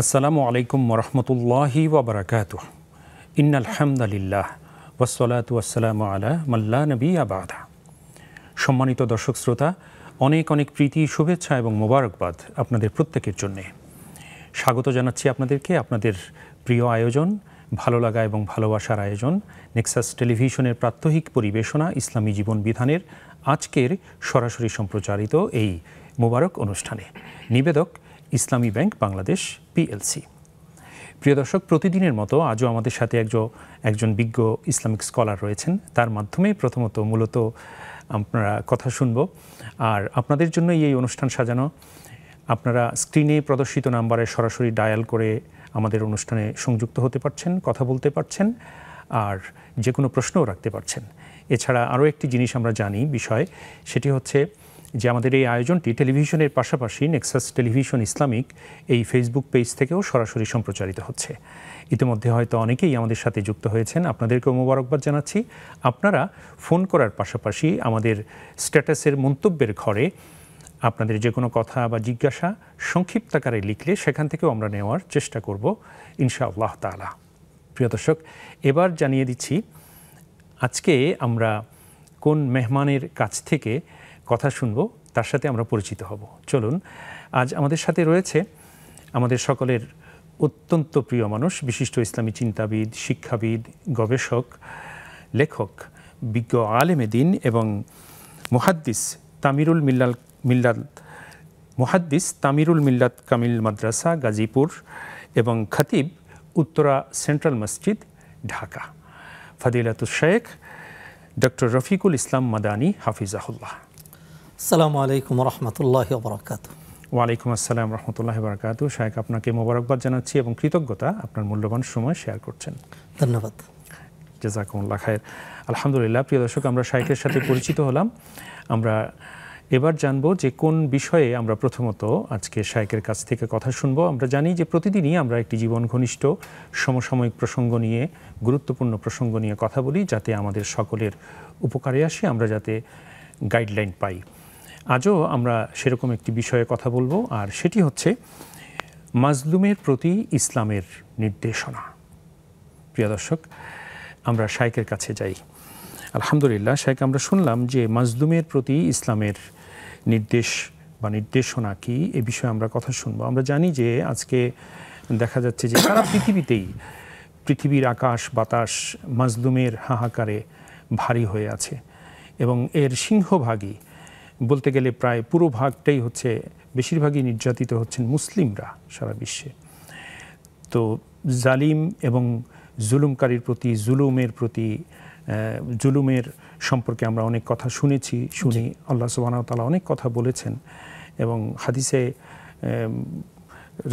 আসসালামু আলাইকুম ওরহমতুল্লাহি ওয়াবারাকাতুহ। ইন্নাল হামদুলিল্লাহ ওয়াসসালাতু ওয়াসসালামু আলা মাল্লা নাবিয়্যা বা'দা। সম্মানিত দর্শক শ্রোতা, অনেক অনেক প্রীতি, শুভেচ্ছা এবং মোবারকবাদ আপনাদের প্রত্যেকের জন্যে। স্বাগত জানাচ্ছি আপনাদেরকে আপনাদের প্রিয় আয়োজন, ভালো লাগা এবং ভালোবাসার আয়োজন নেক্সাস টেলিভিশনের প্রাত্যহিক পরিবেশনা ইসলামী জীবন বিধানের আজকের সরাসরি সম্প্রচারিত এই মোবারক অনুষ্ঠানে। নিবেদক ইসলামী ব্যাংক বাংলাদেশ পিএলসি। প্রিয় দর্শক, প্রতিদিনের মতো আজও আমাদের সাথে একজন বিজ্ঞ ইসলামিক স্কলার রয়েছেন। তার মাধ্যমে মূলত আপনারা কথা শুনব, আর আপনাদের জন্য এই অনুষ্ঠান সাজানো। আপনারা স্ক্রিনে প্রদর্শিত নাম্বারে সরাসরি ডায়াল করে আমাদের অনুষ্ঠানে সংযুক্ত হতে পারছেন, কথা বলতে পারছেন, আর যে কোনো প্রশ্নও রাখতে পারছেন। এছাড়া আরও একটি জিনিস আমরা জানি বিষয়, সেটি হচ্ছে যে আমাদের এই আয়োজনটি টেলিভিশনের পাশাপাশি নেক্সাস টেলিভিশন ইসলামিক এই ফেসবুক পেজ থেকেও সরাসরি সম্প্রচারিত হচ্ছে। ইতিমধ্যে হয়তো অনেকেই আমাদের সাথে যুক্ত হয়েছেন, আপনাদেরকেও মোবারকবাদ জানাচ্ছি। আপনারা ফোন করার পাশাপাশি আমাদের স্ট্যাটাসের মন্তব্যের ঘরে আপনাদের যে কোনো কথা বা জিজ্ঞাসা সংক্ষিপ্ত আকারে লিখলে সেখান থেকেও আমরা নেওয়ার চেষ্টা করব ইনশাআল্লাহ তাআলা। প্রিয় দর্শক, এবার জানিয়ে দিচ্ছি আজকে আমরা কোন মেহমানের কাছ থেকে কথা শুনব, তার সাথে আমরা পরিচিত হব। চলুন, আজ আমাদের সাথে রয়েছে আমাদের সকলের অত্যন্ত প্রিয় মানুষ, বিশিষ্ট ইসলামী চিন্তাবিদ, শিক্ষাবিদ, গবেষক, লেখক, বিজ্ঞ আলেমে দ্বীন এবং মুহাদ্দিস তামিরুল মিল্লাত কামিল মাদ্রাসা গাজীপুর এবং খতিব উত্তরা সেন্ট্রাল মসজিদ ঢাকা, ফাদিলাতুশ শেখ ডক্টর রফিকুল ইসলাম মাদানী হাফিজাহুল্লাহ। আসসালামু আলাইকুম রহমতুল্লাহি ওয়া বারাকাতুহু। ওয়ালাইকুম আসসালাম রহমতুল্লাহি ওয়া বারাকাতুহু। শায়েখ, আপনাকে মোবারকবাদ জানাচ্ছি এবং কৃতজ্ঞতা আপনার মূল্যবান সময় শেয়ার করছেন। ধন্যবাদ। জাযাকুমুল্লাহ খায়ের। আলহামদুলিল্লাহ। প্রিয় দর্শক, আমরা শায়েখের সাথে পরিচিত হলাম। আমরা এবার জানবো যে কোন বিষয়ে আমরা প্রথমত আজকে শায়েখের কাছ থেকে কথা শুনবো। আমরা জানি যে প্রতিদিনই আমরা একটি জীবন ঘনিষ্ঠ সমসাময়িক প্রসঙ্গ নিয়ে, গুরুত্বপূর্ণ প্রসঙ্গ নিয়ে কথা বলি, যাতে আমাদের সকলের উপকারে আসে, আমরা যাতে গাইডলাইন পাই। আজও আমরা সেরকম একটি বিষয়ে কথা বলবো, আর সেটি হচ্ছে মাজলুমের প্রতি ইসলামের নির্দেশনা। প্রিয় দর্শক, আমরা শায়েখের কাছে যাই। আলহামদুলিল্লাহ শায়েখ, আমরা শুনলাম যে মাজলুমের প্রতি ইসলামের নির্দেশ বা নির্দেশনা কি, এ বিষয়ে আমরা কথা শুনবো। আমরা জানি যে আজকে দেখা যাচ্ছে যে সারা পৃথিবীর আকাশ বাতাস মাজলুমের হাহাকারে ভারী হয়ে আছে, এবং এর সিংহভাগই বলতে গেলে প্রায় পুরো ভাগটাই হচ্ছে, বেশিরভাগই নির্যাতিত হচ্ছেন মুসলিমরা সারা বিশ্বে। তো জালিম এবং জুলুমকারীর প্রতি, জুলুমের সম্পর্কে আমরা অনেক কথা শুনি। আল্লাহ সুবহানাহু ওয়া তাআলা অনেক কথা বলেছেন, এবং হাদিসে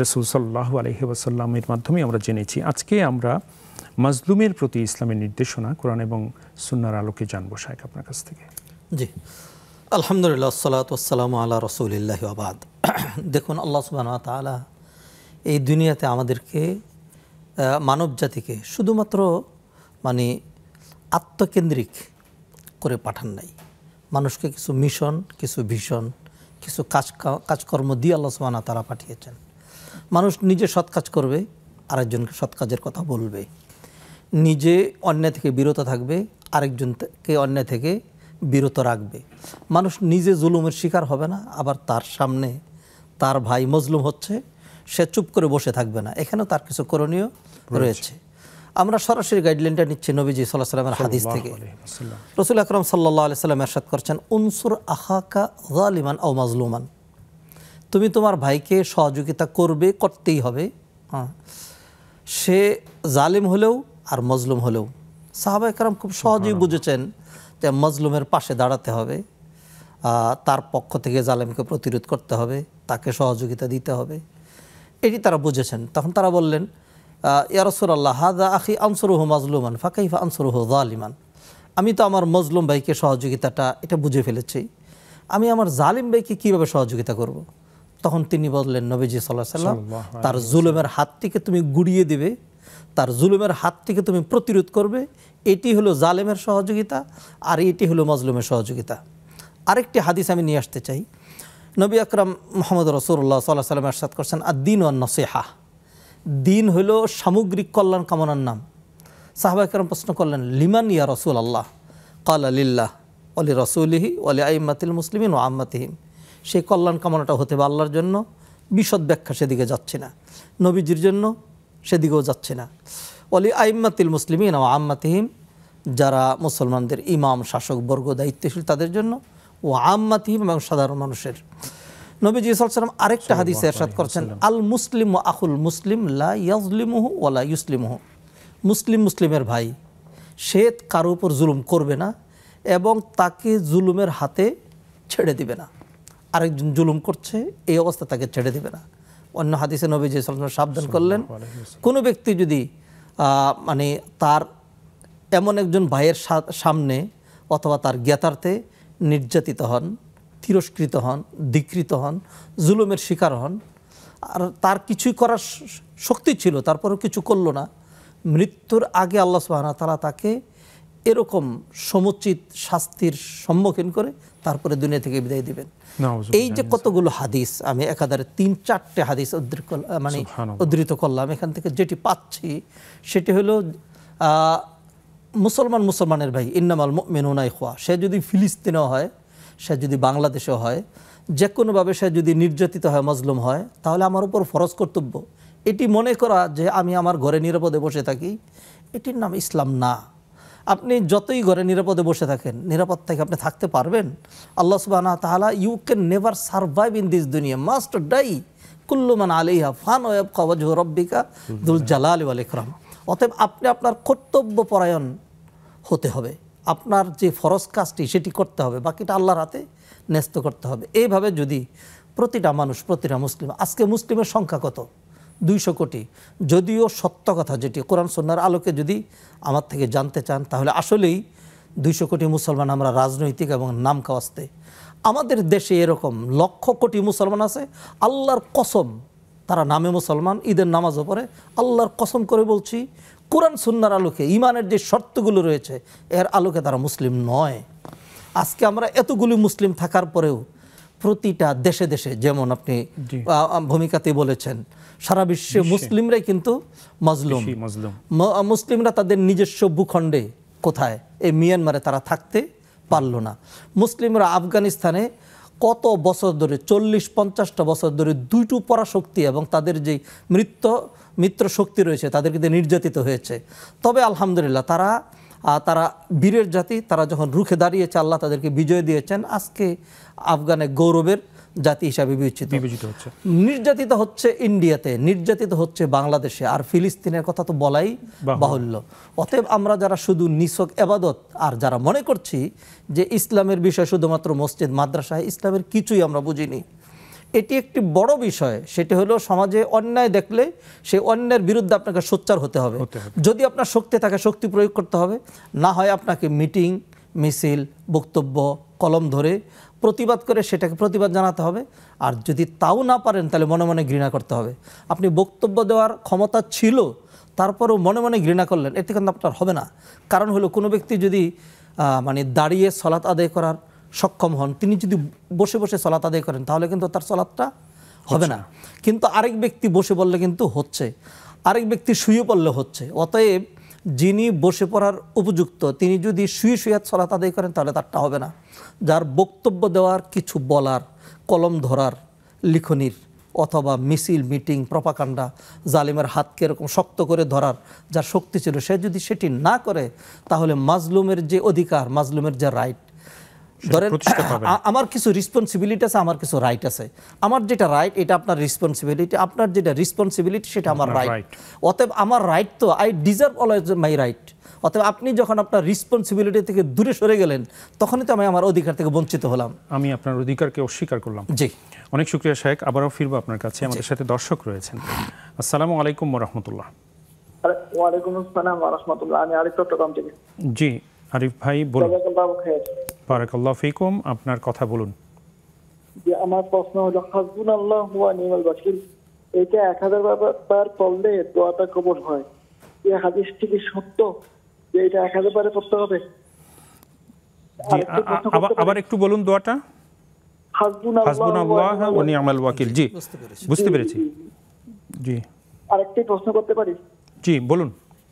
রাসূল সাল্লাল্লাহু আলাইহি ওয়াসাল্লামের মাধ্যমে আমরা জেনেছি। আজকে আমরা মাজলুমের প্রতি ইসলামের নির্দেশনা কোরআন এবং সুন্নাহর আলোকে জানবো শায়েখ আপনার কাছ থেকে। জি, আলহামদুলিল্লাহ, আসসালাতু ওয়াসসালামু আলা রাসূলিল্লাহি ওয়া বা'দ। দেখুন, আল্লাহ সুবহানাহু ওয়া তাআলা এই দুনিয়াতে আমাদেরকে, মানব জাতিকে শুধুমাত্র আত্মকেন্দ্রিক করে পাঠান নাই। মানুষকে কিছু মিশন, কিছু ভিশন, কিছু কাজকর্ম দিয়ে আল্লাহ সুবহানাহু ওয়া তাআলা পাঠিয়েছেন। মানুষ নিজে সৎ কাজ করবে, আরেকজনকে সৎ কাজের কথা বলবে, নিজে অন্যায় থেকে বিরত থাকবে, আরেকজনকে অন্যায় থেকে বিরত রাখবে। মানুষ নিজে জুলুমের শিকার হবে না, আবার তার সামনে তার ভাই মজলুম হচ্ছে, সে চুপ করে বসে থাকবে না। এখানেও তার কিছু করণীয় রয়েছে। আমরা সরাসরি গাইডলাইনটা নিচ্ছি নবীজি সাল্লাল্লাহু আলাইহি ওয়াসাল্লামের হাদিস থেকে। রাসূল আকরাম সাল্লাল্লাহু আলাইহি ওয়াসাল্লাম ইরশাদ করছেন, উনসুর আখাকা যালিমান আও মাজলুমান। তুমি তোমার ভাইকে সহযোগিতা করতেই হবে, সে জালিম হলেও আর মজলুম হলেও। সাহাবায়ে কেরাম খুব সহজেই বুঝেছেন যে মজলুমের পাশে দাঁড়াতে হবে, তার পক্ষ থেকে জালিমকে প্রতিরোধ করতে হবে, তাকে সহযোগিতা দিতে হবে, এটি তারা বুঝেছেন। তখন তারা বললেন, ইয়া রাসূলুল্লাহ, হাযা আখি আনসুরুহু মাজলুমান ফাকাইফা আনসুরুহু যালিমান। আমি তো আমার মজলুম ভাইকে সহযোগিতাটা এটা বুঝে ফেলেছি, আমি আমার জালিম ভাইকে কীভাবে সহযোগিতা করব? তখন তিনি বললেন, নবীজি সাল্লাল্লাহু আলাইহি ওয়াসাল্লাম, তার জুলুমের হাত থেকে তুমি গুড়িয়ে দিবে, তার জুলুমের হাত থেকে তুমি প্রতিরোধ করবে। এটি হলো জালেমের সহযোগিতা, আর এটি হলো মাজলুমের সহযোগিতা। আরেকটি হাদিস আমি নিয়ে আসতে চাই। নবী আকরাম মুহাম্মদ রাসূলুল্লাহ সাল্লাল্লাহু আলাইহি ওয়াসাল্লাম ইরশাদ করেছেন, আদ-দীনু আন-নাসিহা, দিন হলো সামগ্রিক কল্যাণ কামনার নাম। সাহাবায়ে কেরাম প্রশ্ন করলেন, লিমান ইয়া রাসূল আল্লাহ? ক্বালা লিল্লাহ ওয়ালি রাসূলিহি ওয়ালি আইম্মাতিল মুসলিমিন ওয়া আম্মাতিহিম। সেই কল্যাণ কামনাটা হতে হবে আল্লাহর জন্য, বিশদ ব্যাখ্যা সেদিকে যাচ্ছে না। নবীজির জন্য সেদিকেও যাচ্ছে না। ওয়ালি আইম্মাতিল মুসলিমিন ওয়া আম্মাতিহিম, যারা মুসলমানদের ইমাম, শাসক বর্গ, দায়িত্বশীল তাদের জন্য, ও আম্মাতিহিম এবং সাধারণ মানুষের। নবীজি সাল্লাল্লাহু আলাইহি ওয়াসাল্লাম আরেকটা হাদিসে ইরশাদ করছেন, আল মুসলিম ওয়া আখুল মুসলিম লা ইয়াজলিমুহু ওয়া লা ইউসলিমুহু। মুসলিম মুসলিমের ভাই, সে কারো উপর জুলুম করবে না এবং তাকে জুলুমের হাতে ছেড়ে দিবে না। আরেকজন জুলুম করছে, এই অবস্থা তাকে ছেড়ে দিবে না। অন্য হাদিসে নবীজি সাল্লাল্লাহু আলাইহি ওয়াসাল্লাম সাবধান করলেন, কোনো ব্যক্তি যদি মানে তার এমন একজন ভাইয়ের সামনে অথবা তার জ্ঞাতার্থে নির্যাতিত হন, তিরস্কৃত হন, ধিক্কৃত হন, জুলুমের শিকার হন, আর তার কিছুই করার শক্তি ছিল, তারপরেও কিছু করলো না, মৃত্যুর আগে আল্লাহ সুবহানাহু ওয়া তাআলা তাকে এরকম সমুচিত শাস্তির সম্মুখীন করে তারপরে দুনিয়া থেকে বিদায় দিবেন। এই যে কতগুলো হাদিস, আমি একাধারে ৩-৪টে হাদিস উদ্ধৃত করলাম, এখান থেকে যেটি পাচ্ছি সেটি হলো মুসলমান মুসলমানের ভাই, ইন্নামাল মুমিনুনা ইখওয়া। সে যদি ফিলিস্তিনেও হয়, সে যদি বাংলাদেশেও হয়, যে কোনোভাবে সে যদি নির্যাতিত হয়, মজলুম হয়, তাহলে আমার উপর ফরজ কর্তব্য এটি মনে করা যে আমি আমার ঘরে নিরাপদে বসে থাকি, এটির নাম ইসলাম না। আপনি যতই ঘরে নিরাপদে বসে থাকেন, নিরাপদ থেকে আপনি থাকতে পারবেন? আল্লাহ সুবহানাহু ওয়া তাআলা, you can never survive in this দুনিয়া, মাস্ট ডাই, কুল্লু মান আলাইহা ফান ওয়া ইয়াবকা ওয়াজহু রাব্বিকা যুল জালালি ওয়াল ইকরাম। অতএব আপনি আপনার কর্তব্য পরায়ণ হতে হবে, আপনার যে ফরজ কাজটি সেটি করতে হবে, বাকিটা আল্লাহর হাতে ন্যস্ত করতে হবে। এইভাবে যদি প্রতিটা মানুষ, প্রতিটা মুসলিম, আজকে মুসলিমের সংখ্যা কত? 200 কোটি। যদিও সত্য কথা, যেটি কোরআন সুন্নাহর আলোকে যদি আমার থেকে জানতে চান, তাহলে আসলেই 200 কোটি মুসলমান আমরা রাজনৈতিক এবং নাম কাওয়াস্তে। আমাদের দেশে এরকম লক্ষ কোটি মুসলমান আছে, আল্লাহর কসম তারা নামে মুসলমান, ঈদের নামাজও পড়ে, আল্লাহর কসম করে বলছি, কোরআন সুন্নাহর আলোকে, ইমানের যে শর্তগুলো রয়েছে এর আলোকে তারা মুসলিম নয়। আজকে আমরা এতগুলি মুসলিম থাকার পরেও প্রতিটা দেশে দেশে, যেমন আপনি ভূমিকাতে বলেছেন, সারা বিশ্বে মুসলিমরাই কিন্তু মজলুম। মুসলিমরা তাদের নিজস্ব ভূখণ্ডে কোথায়? এই মিয়ানমারে তারা থাকতে পারলো না। মুসলিমরা আফগানিস্তানে কত বছর ধরে, 40-50টা বছর ধরে দুইটু পরাশক্তি এবং তাদের যে মিত্র শক্তি রয়েছে তাদেরকে নির্যাতিত হয়েছে। তবে আলহামদুলিল্লাহ তারা বীরের জাতি, তারা যখন রুখে দাঁড়িয়েছে, আল্লাহ তাদেরকে বিজয় দিয়েছেন। আজকে আফগানে গৌরবের জাতি হিসাবে বিবেচিত হচ্ছে। নির্যাতিত হচ্ছে ইন্ডিয়াতে, নির্যাতিত হচ্ছে বাংলাদেশে, আর ফিলিস্তিনের কথা তো বলাই বাহুল্য। অতএব আমরা যারা শুধু নিছক ইবাদত, আর যারা মনে করছি যে ইসলামের বিষয় শুধুমাত্র মসজিদ মাদ্রাসা, ইসলামের কিছুই আমরা বুঝিনি, এটি একটি বড় বিষয়। সেটি হলো সমাজে অন্যায় দেখলে সেই অন্যায়ের বিরুদ্ধে আপনাকে সোচ্চার হতে হবে। যদি আপনার শক্তি থাকে, শক্তি প্রয়োগ করতে হবে, না হয় আপনাকে মিটিং, মিছিল, বক্তব্য, কলম ধরে প্রতিবাদ করে সেটাকে প্রতিবাদ জানাতে হবে। আর যদি তাও না পারেন, তাহলে মনে মনে ঘৃণা করতে হবে। আপনি বক্তব্য দেওয়ার ক্ষমতা ছিল, তারপরেও মনে মনে ঘৃণা করলেন, এতে কিন্তু আপনার হবে না। কারণ হলো, কোনো ব্যক্তি যদি দাঁড়িয়ে সালাত আদায় করার সক্ষম হন, তিনি যদি বসে বসে সালাত আদায় করেন, তাহলে কিন্তু তার সালাতটা হবে না। কিন্তু আরেক ব্যক্তি বসে পড়লে কিন্তু হচ্ছে, আরেক ব্যক্তি শুয়ে পড়লে হচ্ছে। অতএব যিনি বসে পড়ার উপযুক্ত, তিনি যদি শুয়ে শুয়ে সালাত আদায় করেন, তাহলে তারটা হবে না। যার বক্তব্য দেওয়ার, কিছু বলার, কলম ধরার, লিখনির অথবা মিছিল, মিটিং, প্রপাকাণ্ডা, জালিমের হাতকে এরকম শক্ত করে ধরার যার শক্তি ছিল, সে যদি সেটি না করে, তাহলে মাজলুমের যে অধিকার, মাজলুমের যে রাইট, ধরেন আমার কিছু রেসপন্সিবিলিটি আছে, আমার কিছু রাইট আছে। আমার যেটা রাইট এটা আপনার রেসপন্সিবিলিটি, আপনার যেটা রেসপন্সিবিলিটি সেটা আমার রাইট। অতএব আমার রাইট তো, I deserve always my right. অতএব আপনি যখন আপনার রেসপন্সিবিলিটি থেকে দূরে সরে গেলেন, তখনই তো আমি আমার অধিকার থেকে বঞ্চিত হলাম, আমি আপনার অধিকারকে অস্বীকার করলাম। জি, অনেক শুকরিয়া শায়েখ, আবারও ফিরবো আপনার কাছে। আমাদের সাথে দর্শক রয়েছেন। আসসালামু আলাইকুম ওয়া রাহমাতুল্লাহ। ওয়া আলাইকুম আসসালাম ওয়া রাহমাতুল্লাহ। আমি আরিফ চট্টগ্রাম থেকে। জি আরিফ ভাই বলুন। বারাকাল্লাহু ফিকুম, আপনার কথা বলুন। যে আমার প্রশ্ন হলো, হাসবুনাল্লাহু ওয়া নি'মাল ওয়াকিল, এটা 1000 বার পড়লে দোয়াটা কবুল হয়। এই হাদিসটি কি সত্য যে এটা 1000 বারে পড়তে হবে? আবার একটু বলুন দোয়াটা। হাসবুনাল্লাহু ওয়া নি'মাল ওয়াকিল। জি বুঝতে পেরেছি। জি আরেকটি প্রশ্ন করতে পারি? জি বলুন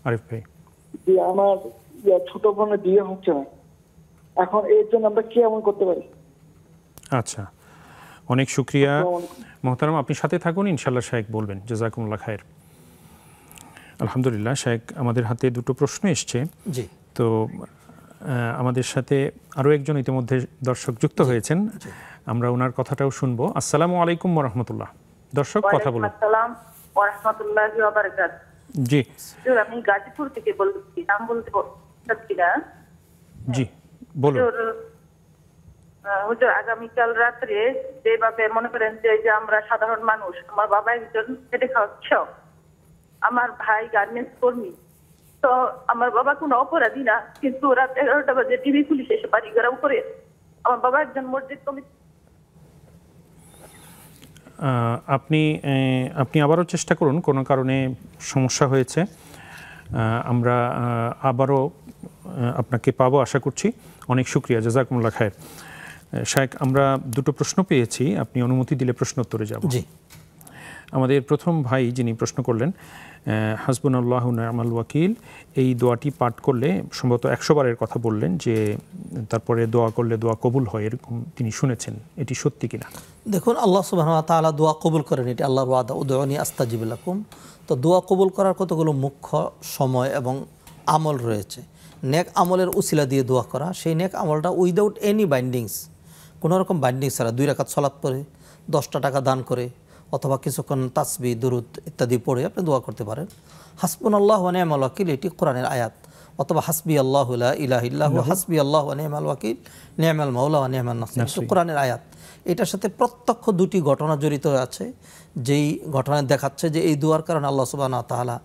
আরিফ ভাই। যে আমার ছোট বোনের বিয়ে হচ্ছে না, এখন এর জন্য আমরা কি এমন করতে পারি? আচ্ছা, অনেক শুক্রিয়া মোহতারাম, আপনি সাথে থাকুন, ইনশাল্লাহ শায়েখ বলবেন। জাযাকুমুল্লাহ খায়ের। আলহামদুলিল্লাহ, শায়েখ আমাদের হাতে দুটো প্রশ্ন এসছে। জি, তো আমাদের সাথে আরও একজন ইতিমধ্যে দর্শক যুক্ত হয়েছেন, আমরা ওনার কথাটাও শুনবো। আসসালামু আলাইকুম ওয়া রাহমাতুল্লাহ। দর্শক কথা বলুন। আসসালাম ওয়া রাহমাতুল্লাহি ওয়া বারাকাতুহু। জি আমি গাজীপুর থেকে বলছি, নাম বলতে পারছি না। জি বলুন। হুজুর, আগামীকাল রাত্রে যেভাবে মনে করেন যে আমরা সাধারণ মানুষ, আমার বাবা একজন খেটে খাওয়া কৃষক, আমার ভাই গার্মেন্টস কর্মী, তো আমার বাবা কোনো অপরাধী না, কিন্তু রাত 11টা বাজে টিভি পুলিশ এসে বাড়ি ঘেরাও করে। আমার বাবা একজন মসজিদ কমিটি। আপনি আবারও চেষ্টা করুন, কোনো কারণে সমস্যা হয়েছে। আমরা আবারও আপনাকে পাবো আশা করছি। অনেক শুক্রিয়া, জাযাকুমুল্লাহ খায়ের। শায়েখ, আমরা দুটো প্রশ্ন পেয়েছি, আপনি অনুমতি দিলে প্রশ্নোত্তরে যাব। জি। আমাদের প্রথম ভাই যিনি প্রশ্ন করলেন, হাসবুনাল্লাহু নি'মাল ওয়াকিল, এই দোয়াটি পাঠ করলে সম্ভবত 100 বারের কথা বললেন, যে তারপরে দোয়া করলে দোয়া কবুল হয়, এরকম তিনি শুনেছেন, এটি সত্যি কিনা? দেখুন, আল্লাহ সুবহানাহু ওয়া তাআলা দোয়া কবুল করেন, এটি আল্লাহর ওয়াদা, উদউনি আস্তাজিব লাকুম। তো দোয়া কবুল করার কতগুলো মুখ্য সময় এবং আমল রয়েছে। নেক আমলের উসিলা দিয়ে দোয়া করা, সেই নেক আমলটা উইদাউট এনি বাইন্ডিংস, কোনো রকম বাইন্ডিংস ছাড়া 2 রাকাত সালাত পড়ে, 10টা টাকা দান করে, অথবা কিছুক্ষণ তাসবিহ দুরুদ ইত্যাদি পড়ে আপনি দোয়া করতে পারেন। হাসবুনাল্লাহু ওয়া নি'মাল ওয়াকিল, এটি কোরআনের আয়াত। অথবা হাসবি আল্লাহু লা ইলাহা ইল্লাহু হাসবি আল্লাহু ওয়া নি'মাল ওয়াকিল নি'মাল মাওলা ওয়া নি'মান নাসির, এটা কোরআনের আয়াত। এটার সাথে প্রত্যক্ষ 2টি ঘটনা জড়িত আছে, যেই ঘটনা দেখাচ্ছে যে এই দোয়ার কারণে আল্লাহ সুবহানাহু ওয়া তাআলা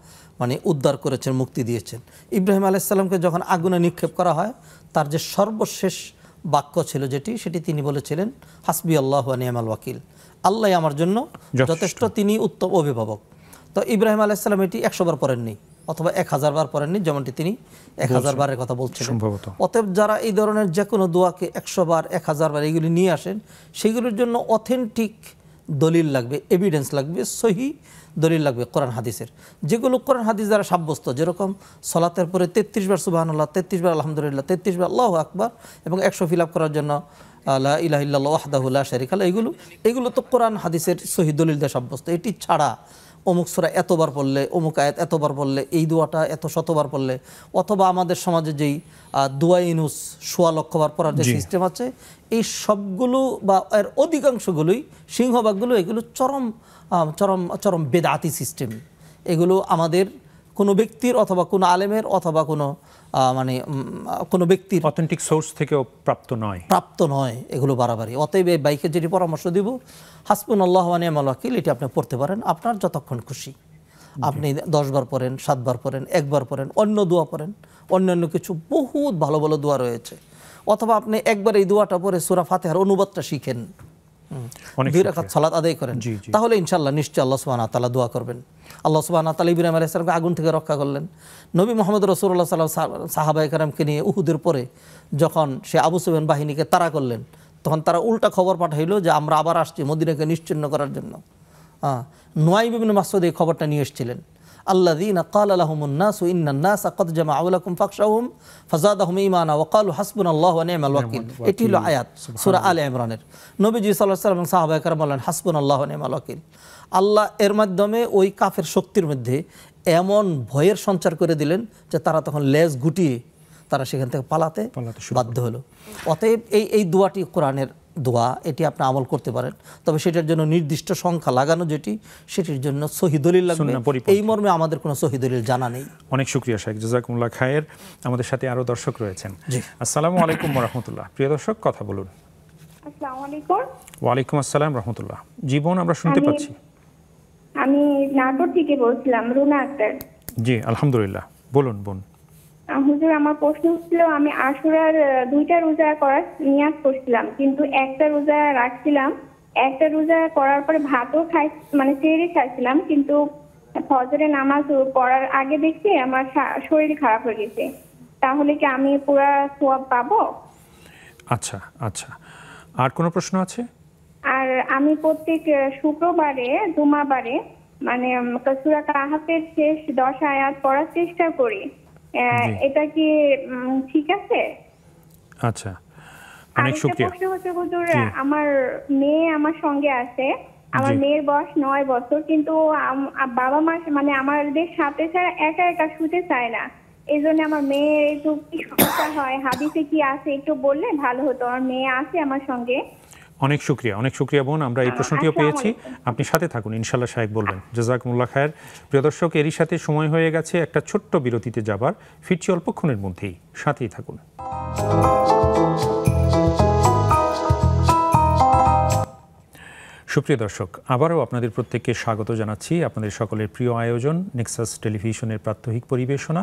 মানে উদ্ধার করেছেন, মুক্তি দিয়েছেন। ইব্রাহিম আলাইহিস সালামকে যখন আগুনে নিক্ষেপ করা হয়, তার যে সর্বশেষ বাক্য ছিল সেটি তিনি বলেছিলেন হাসবি আল্লাহু ওয়া নি'মাল ওয়াকিল, আল্লাহ আমার জন্য যথেষ্ট, তিনি উত্তম অভিভাবক। তো ইব্রাহিম আলাইহিস সালাম এটি 100 বার পড়েননি, অথবা 1000 বার পড়েননি, যেমনটি তিনি 1000 বারের কথা বলছিলেন। অতএব যারা এই ধরনের যে কোনো দোয়াকে 100 বার 1000 বার এগুলি নিয়ে আসেন, সেগুলোর জন্য অথেন্টিক দলিল লাগবে, এভিডেন্স লাগবে, সহি দলিল লাগবে কোরআন হাদিসের, যেগুলো কোরআন হাদিস দ্বারা সাব্যস্ত। যেরকম সলাতের পরে 33 বার সুবহানাল্লাহ, 33 বার আলহামদুলিল্লাহ, 33 বার আল্লাহু আকবার, এবং 100 ফিল আপ করার জন্য লা ইলাহা ইল্লাল্লাহু ওয়াহদাহু লা শারীকা লাহু, এগুলো তো কোরআন হাদিসের সহি দলিল দিয়ে সাব্যস্ত। এটি ছাড়া অমুক সূরা এতবার পড়লে, অমুক আয়াত এতবার পড়লে, এই দোয়াটা এত শতবার পড়লে, অথবা আমাদের সমাজে যেই দোয়া ইউনুস 1.25 লক্ষ বার পড়ার যে সিস্টেম আছে, এই সবগুলো বা এর অধিকাংশগুলোই, সিংহভাগগুলো, এগুলো চরম চরম চরম বেদাতি সিস্টেম। এগুলো আমাদের কোনো ব্যক্তির অথবা কোনো আলেমের অথবা কোনো মানে কোনো ব্যক্তির অথেন্টিক সোর্স থেকেও প্রাপ্ত নয় এগুলো বাড়াবাড়ি। অতএব এই বাইকে যেটি পরামর্শ দিব, হাসবুনাল্লাহু ওয়া নি'মাল ওয়াকিল, এটি আপনি পড়তে পারেন আপনার যতক্ষণ খুশি। আপনি 10 বার পড়েন, 7 বার পড়েন, 1 বার পড়েন, অন্য দোয়া পড়েন, অন্যান্য কিছু বহুত ভালো ভালো দোয়া রয়েছে। অথবা আপনি একবার এই দোয়াটা পড়ে সূরা ফাতিহার অনুবাদটা শিখেন, 2 রাকাত সালাত আদায় করেন, তাহলে ইনশাআল্লাহ নিশ্চয়ই আল্লাহ সুবহানাহু ওয়া তাআলা দোয়া করবেন। আল্লাহ সুবহানাহু ওয়া তাআলা ইব্রাহিম আলাইহিস সালামকে আগুন থেকে রক্ষা করলেন। নবী মুহাম্মদ রাসূলুল্লাহ সাল্লাল্লাহু আলাইহি ওয়াসাল্লাম সাহাবায়ে কেরামকে নিয়ে উহুদের পরে যখন সে আবু সুফিয়ান বাহিনীকে তাড়া করলেন, তখন তারা উল্টা খবর পাঠাইলো যে আমরা আবার আসছি মদিনাকে নিশ্চিহ্ন করার জন্য। নুয়াইম ইবনে মাসউদ এই খবরটা নিয়ে এসেছিলেন। আল্লাযীনা ক্বালা লাহুমুন নাসু ইন্নান নাসা ক্বাদ জামাউ লাকুম ফাখশাউহুম ফাযাদাহুম ঈমানা ওয়া ক্বালু হাসবুনাল্লাহু ওয়া নি'মাল ওয়াকিল। এটি হলো আয়াত সূরা আলে ইমরানের। নবীজি সাল্লাল্লাহু আলাইহি ওয়াসাল্লাম সাহাবায়ে কেরাম বললেন হাসবুনাল্লাহু ওয়া নি'মাল ওয়াকিল। আল্লাহ এর মাধ্যমে ওই কাফের শক্তির মধ্যে এমন ভয়ের সঞ্চার করে দিলেন যে তারা তখন লেজ গুটিয়ে তারা সেখান থেকে পালাতে বাধ্য হলো। অতএব এই দোয়াটি কোরআনের দোয়া, এটি আপনি আমল করতে পারেন, তবে সেটার জন্য নির্দিষ্ট সংখ্যা লাগানো যেটি, সেটির জন্য সহি দলিল লাগবে। এই মর্মে আমাদের কোনো সহি দলিল জানা নেই। অনেক শুকরিয়া শাইখ, জাযাকুমুল্লাহ খায়ের। আমাদের সাথে আরো দর্শক রয়েছেন। আসসালামু আলাইকুম ওয়া রাহমাতুল্লাহ। প্রিয় দর্শক কথা বলুন। আসসালামু আলাইকুম। ওয়া আলাইকুম আসসালাম রাহমাতুল্লাহ। জীবন আমরা শুনতে পাচ্ছি। আমি নাটোর থেকে বলছিলাম, রুনা আক্তার। জি আলহামদুলিল্লাহ, বলুন বোন। হুজুর, আমার প্রশ্ন ছিল, আমি আশুরার 2টা রোজা করার নিয়াত করছিলাম, কিন্তু একটা রোজা রাখছিলাম। একটা রোজা করার পরে ভাতও মানে সেহরি খাইছিলাম, কিন্তু ফজরের নামাজ পড়ার আগে দেখছি আমার শরীর খারাপ হয়ে গেছে। তাহলে কি আমি পুরা সওয়াব পাবো? আচ্ছা আচ্ছা, আর কোনো প্রশ্ন আছে? আর আমি প্রত্যেক শুক্রবারে জুমাবারে মানে সূরা কাহাফের শেষ 10 আয়াত পড়ার চেষ্টা করি। এটা কি ঠিক আছে? আচ্ছা, অনেক শুকরিয়া। প্রশ্ন হচ্ছে হুজুর, আমার মেয়ে আমার সঙ্গে আছে। আমার মেয়ের বয়স 9 বছর, কিন্তু বাবা মা মানে আমাদের সাথে ছাড়া একা একা শুতে চায় না। এই জন্য আমার মেয়ের একটু কি সমস্যা হয়, হাদিসে কি আছে একটু বললে ভালো হতো। আমার মেয়ে আছে আমার সঙ্গে। অনেক শুকরিয়া বোন, আমরা এই প্রশ্নটিও পেয়েছি। আপনি সাথে থাকুন, ইনশাআল্লাহ শায়েখ বলবেন। জাযাকুমুল্লাহ খায়ের। প্রিয় দর্শক, এরই সাথে সময় হয়ে গেছে একটা ছোট্ট বিরতিতে যাবার। ফিরছি অল্পক্ষণের মধ্যেই, সাথেই থাকুন। সুপ্রিয় দর্শক, আবারও আপনাদের প্রত্যেককে স্বাগত জানাচ্ছি আপনাদের সকলের প্রিয় আয়োজন নেক্সাস টেলিভিশনের প্রাত্যহিক পরিবেশনা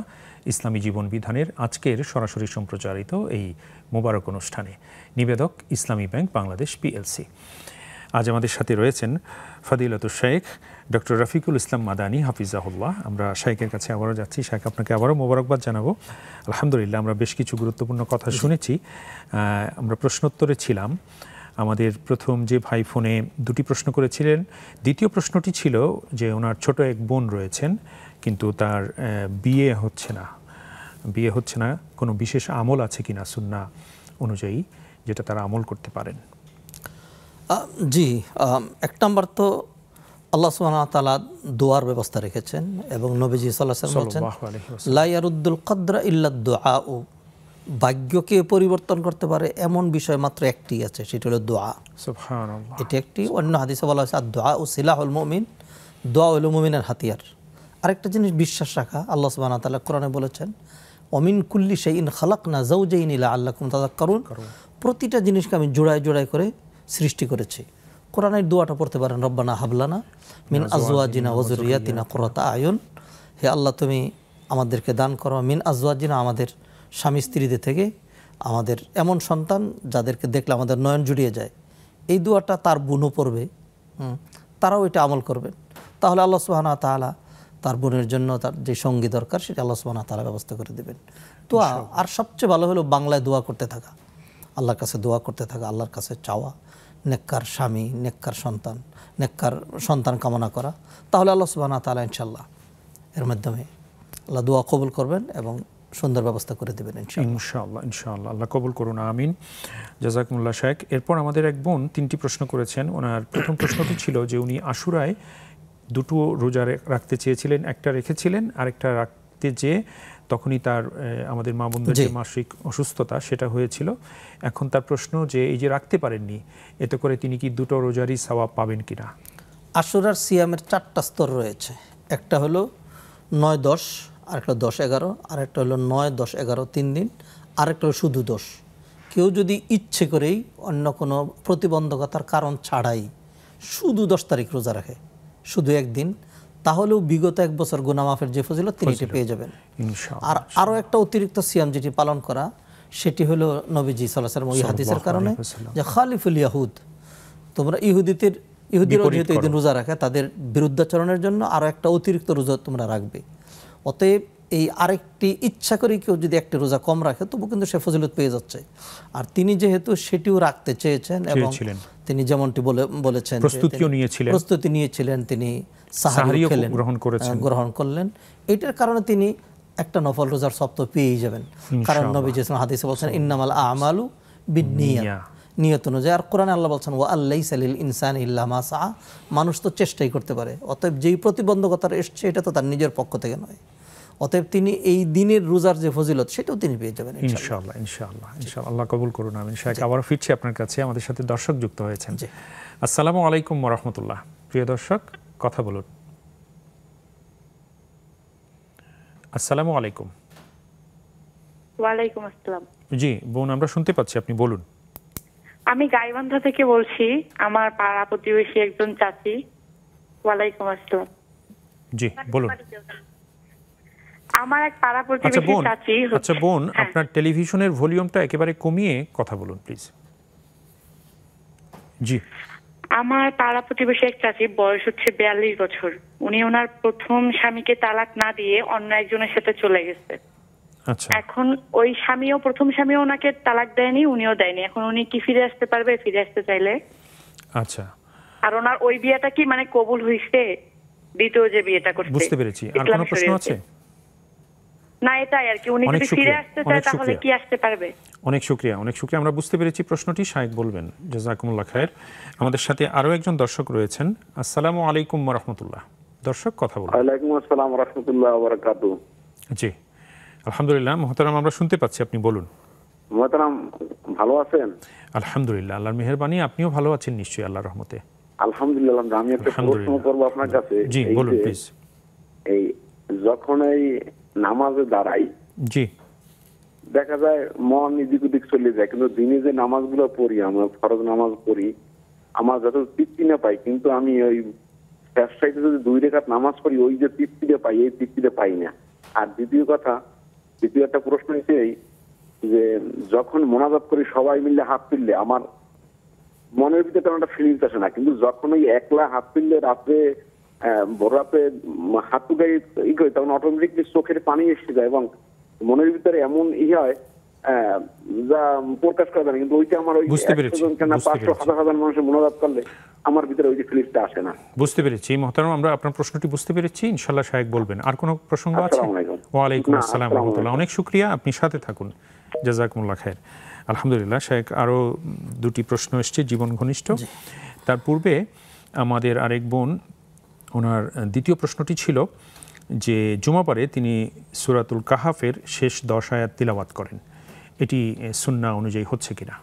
ইসলামী জীবন বিধানের আজকের সরাসরি সম্প্রচারিত এই মোবারক অনুষ্ঠানে। নিবেদক ইসলামী ব্যাংক বাংলাদেশ পিএলসি। আজ আমাদের সাথে রয়েছেন ফাদিলাতুল শেখ ডক্টর রফিকুল ইসলাম মাদানী হাফিজাহুল্লাহ। আমরা শেখের কাছে আবারও যাচ্ছি। শেখ, আপনাকে আবারও মোবারকবাদ জানাবো। আলহামদুলিল্লাহ, আমরা বেশ কিছু গুরুত্বপূর্ণ কথা শুনেছি। আমরা প্রশ্নোত্তরে ছিলাম। আমাদের প্রথম যে ভাই ফোনে দুটি প্রশ্ন করেছিলেন, দ্বিতীয় প্রশ্নটি ছিল যে ওনার ছোট এক বোন রয়েছেন, কিন্তু তার বিয়ে হচ্ছে না, কোনো বিশেষ আমল আছে কিনা সুন্নাহ অনুযায়ী যেটা তারা আমল করতে পারেন? জি, এক নম্বর তো আল্লাহ সুবহানাহু ওয়া তাআলা দোয়ার ব্যবস্থা রেখেছেন এবং নবীজি সাল্লাল্লাহু আলাইহি ওয়াসাল্লাম বলেছেন লা ইয়ারুদ্দুল কদরা ইল্লা দুআউ। ভাগ্যকে পরিবর্তন করতে পারে এমন বিষয় মাত্র একটি আছে, সেটা হলো দোয়া। সুবহানাল্লাহ। এটি একটি। অন্য হাদিসে বলা হয়েছে আদ-দুআউ সিলাহুল মুমিন, দোয়া হলো মুমিনের হাতিয়ার। আরেকটা জিনিস বিশ্বাস রাখা। আল্লাহ সুবহানাহু ওয়া তাআলা কোরআনে বলেছেন ওমিন কুল্লি শাইইন খালাকনা যাওজাইনি লাআল্লাকুম তাযাক্কারুন। প্রতিটা জিনিসকে আমি জোড়ায় জোড়ায় করে সৃষ্টি করেছি। কোরআনের দোয়াটা পড়তে পারেন, রব্বানা হাবলানা মিন আজওয়াজিনা ওয়া যুররিয়াতিনা কুররাতা আয়ুন। হে আল্লাহ, তুমি আমাদেরকে দান করো মিন আজওয়াজিনা, আমাদের স্বামী স্ত্রীদের থেকে আমাদের এমন সন্তান যাদেরকে দেখলে আমাদের নয়ন জুড়িয়ে যায়। এই দোয়াটা তার বোনও পড়বে, তারাও এটা আমল করবেন। তাহলে আল্লাহ সুবহানাহু ওয়া তাআলা তার বোনের জন্য তার যে সঙ্গী দরকার সেটা আল্লাহ সুবহানাহু ওয়া তাআলা ব্যবস্থা করে দেবেন। দোয়া, আর সবচেয়ে ভালো হলো বাংলায় দোয়া করতে থাকা, আল্লাহর কাছে দোয়া করতে থাকা, আল্লাহর কাছে চাওয়া, নেককার স্বামী, নেককার সন্তান, নেককার সন্তান কামনা করা। তাহলে আল্লাহ সুবহানাহু ওয়া তাআলা ইনশাআল্লাহ এর মাধ্যমে আল্লাহ দোয়া কবুল করবেন এবং সুন্দর ব্যবস্থা করে দেবেন ইনশাআল্লাহ। আল্লাহ কবুল করুন, আমিন। জাযাকুমুল্লাহ শেখ। এরপর আমাদের এক বোন তিনটি প্রশ্ন করেছেন। ওনার প্রথম প্রশ্নটি ছিল যে উনি আশুরায় দুটো রোজা রাখতে চেয়েছিলেন, একটা রেখেছিলেন, আরেকটা রাখতে যেয়ে তখনই তার আমাদের মা বোনদের যে মাসিক অসুস্থতা সেটা হয়েছিল। এখন তার প্রশ্ন যে এই যে রাখতে পারেননি, এতে করে তিনি কি দুটো রোজারই সওয়াব পাবেন কিনা? আশুরার সিয়ামের 4টা স্তর রয়েছে। একটা হলো 9-10, আরেকটা 10-11, আরেকটা হলো 9-10-11 3 দিন, আরেকটা হলো শুধু 10। কেউ যদি ইচ্ছে করেই অন্য কোনো প্রতিবন্ধকতার কারণ ছাড়াই শুধু 10 তারিখ রোজা রাখে, শুধু একদিন, তাহলেও বিগত 1 বছর গুনাহ মাফের যে ফজিলত তিনি এটি পেয়ে যাবেন। আর আরও একটা অতিরিক্ত সিয়াম যেটি পালন করা, সেটি হলো নবীজি সাল্লাল্লাহু আলাইহি ওয়াসাল্লাম ওই হাদিসের কারণে যে খালিফুল ইয়াহুদ, তোমরা ইহুদিরাও যেহেতু এই দিন রোজা রাখে, তাদের বিরুদ্ধাচরণের জন্য আরও একটা অতিরিক্ত রোজা তোমরা রাখবে। অতএব এই আরেকটি ইচ্ছা করে কেউ যদি একটা রোজা কম রাখে তবু কিন্তু সে ফজিলত পেয়ে যাচ্ছে। আর তিনি যেহেতু সেটিও রাখতে চেয়েছেন এবং তিনি যেমনটি বলেছেন প্রস্তুতি নিয়েছিলেন, তিনি সাহরিও গ্রহণ করলেন, এটার কারণে তিনি একটা নফল রোজার সপ্তাহ পেয়েই যাবেন। কারণ নবীজি হাদিসে বলছেন ইন্নামাল আমালু বিন্নিয়াত, নিয়ত অনুযায়ী। আর কোরআনে আল্লাহ বলছেন ওয়া আল্লাইসা লিল ইনসানি ইল্লা মা সাআ, মানুষ তো চেষ্টাই করতে পারে। অতএব যেই প্রতিবন্ধকতা এসছে এটা তো তার নিজের পক্ষ থেকে নয়। অতএব তিনি এই দিনের রোজার যে ফজিলত সেটাও তিনি পেয়ে যাবেন ইনশাআল্লাহ। আল্লাহ কবুল করুন, আমিন। শেখ, আবারও ফিরছি আপনার কাছে। আমাদের সাথে দর্শক যুক্ত হয়েছেন। আসসালামু আলাইকুম ওয়া রাহমাতুল্লাহ। প্রিয় দর্শক, কথা বলুন। আসসালামু আলাইকুম। ওয়ালাইকুম আসসালাম। জি বোন, আমরা শুনতে পাচ্ছি, আপনি বলুন। আমি গাইবান্ধা থেকে বলছি, আমার পাড়া প্রতিবেশী একজন চাচি। ওয়ালাইকুম আসসালাম। জি বলুন। আমার এক পাড়া প্রতিবেশী চাচি। আচ্ছা বোন, আপনার টেলিভিশনের ভলিউমটা একেবারে কমিয়ে কথা বলুন প্লিজ। জি। আমার পাড়া প্রতিবেশী এক চাচি, বয়স হচ্ছে 42 বছর। উনি ওনার প্রথম স্বামীকে তালাক না দিয়ে অন্য একজনের সাথে চলে গেছে। আচ্ছা। এখন ওই স্বামীও, প্রথম স্বামীও ওনাকে তালাক দেয়নি, উনিও দেয়নি। এখন উনি কি ফিরে আসতে পারবে ফিরে আসতে চাইলে? আচ্ছা। আর ওনার ওই বিয়েটা কি মানে কবুল হইছে দ্বিতীয় যে বিয়েটা করছে। বুঝতে পেরেছি। আর কোনো প্রশ্ন আছে? না, এটাই আর কি। উনি যদি ফিরে আসতে চায় তাহলে কি আসতে পারবে? অনেক শুকরিয়া, অনেক শুকরিয়া। আমরা বুঝতে পেরেছি প্রশ্নটি, শায়েখ বলবেন। জাযাকুমুল্লাহ খায়ের। আমাদের সাথে আরো একজন দর্শক রয়েছেন। আসসালামু আলাইকুম ওয়া রাহমাতুল্লাহ। দর্শক কথা বলুন। ওয়ালাইকুম আসসালাম ওয়া রাহমাতুল্লাহি ওয়া বারাকাতুহু। জি আলহামদুলিল্লাহ মুহতারাম, আমরা শুনতে পাচ্ছি, আপনি বলুন। মুহতারাম ভালো আছেন? আলহামদুলিল্লাহ, আল্লাহর মেহেরবানি। আপনিও ভালো আছেন নিশ্চয়ই আল্লাহর রহমতে? আলহামদুলিল্লাহ। আমি একটা প্রশ্ন করব আপনার কাছে। জি বলুন প্লিজ। এই যখন এই নামাজে দাঁড়াই, জি, দেখা যায় মন এদিক ওদিক চলে যায়, কিন্তু দিনে যে নামাজগুলো পড়ি, আমরা ফরজ নামাজ পড়ি, আমার যত তৃপ্তি না পাই, কিন্তু আমি ওই ব্যবসায়ীতে যদি 2 রাকাত নামাজ পড়ি, ওই যে তৃপ্তিটা পাই, এই তৃপ্তিটা পাই না। আর দ্বিতীয় একটা প্রশ্ন হচ্ছে এই যে যখন মোনাজাত করি সবাই মিলে হাত তুললে আমার মনের ভিতরে তেমন একটা ফিলিংস আসে না, কিন্তু যখন ওই একলা হাত তুললে রাত্রে ভোর রাতে হাত তুলে ই করি, তখন অটোমেটিকলি চোখের পানি এসে যায় এবং মনের ভিতরে এমন হয় যা প্রকাশ করা যায়। কিন্তু ওইটা আমার ওই 500,000 মানুষের মোনাজাত করলে আমার ভিতরে ওই যে ফিলিংসটা আসে না। বুঝতে পেরেছি মুহতারাম, আমরা আপনার প্রশ্নটি বুঝতে পেরেছি। ইনশাআল্লাহ শায়েখ বলবেন। আর কোনো প্রসঙ্গ আছে? ওয়া আলাইকুম আসসালাম ওয়া রাহমাতুল্লাহ। অনেক শুকরিয়া, আপনি সাথে থাকুন। জাযাকুমুল্লাহ খায়ের। আলহামদুলিল্লাহ শায়েখ, আরো 2টি প্রশ্ন এসেছে জীবন ঘনিষ্ঠ। তার পূর্বে আমাদের আরেক বোন, ওনার দ্বিতীয় প্রশ্নটি ছিল যে জুমাবারে তিনি সূরাতুল কাহাফের শেষ 10 আয়াত তিলাওয়াত করেন, এটি সুন্নাহ অনুযায়ী হচ্ছে কিনা?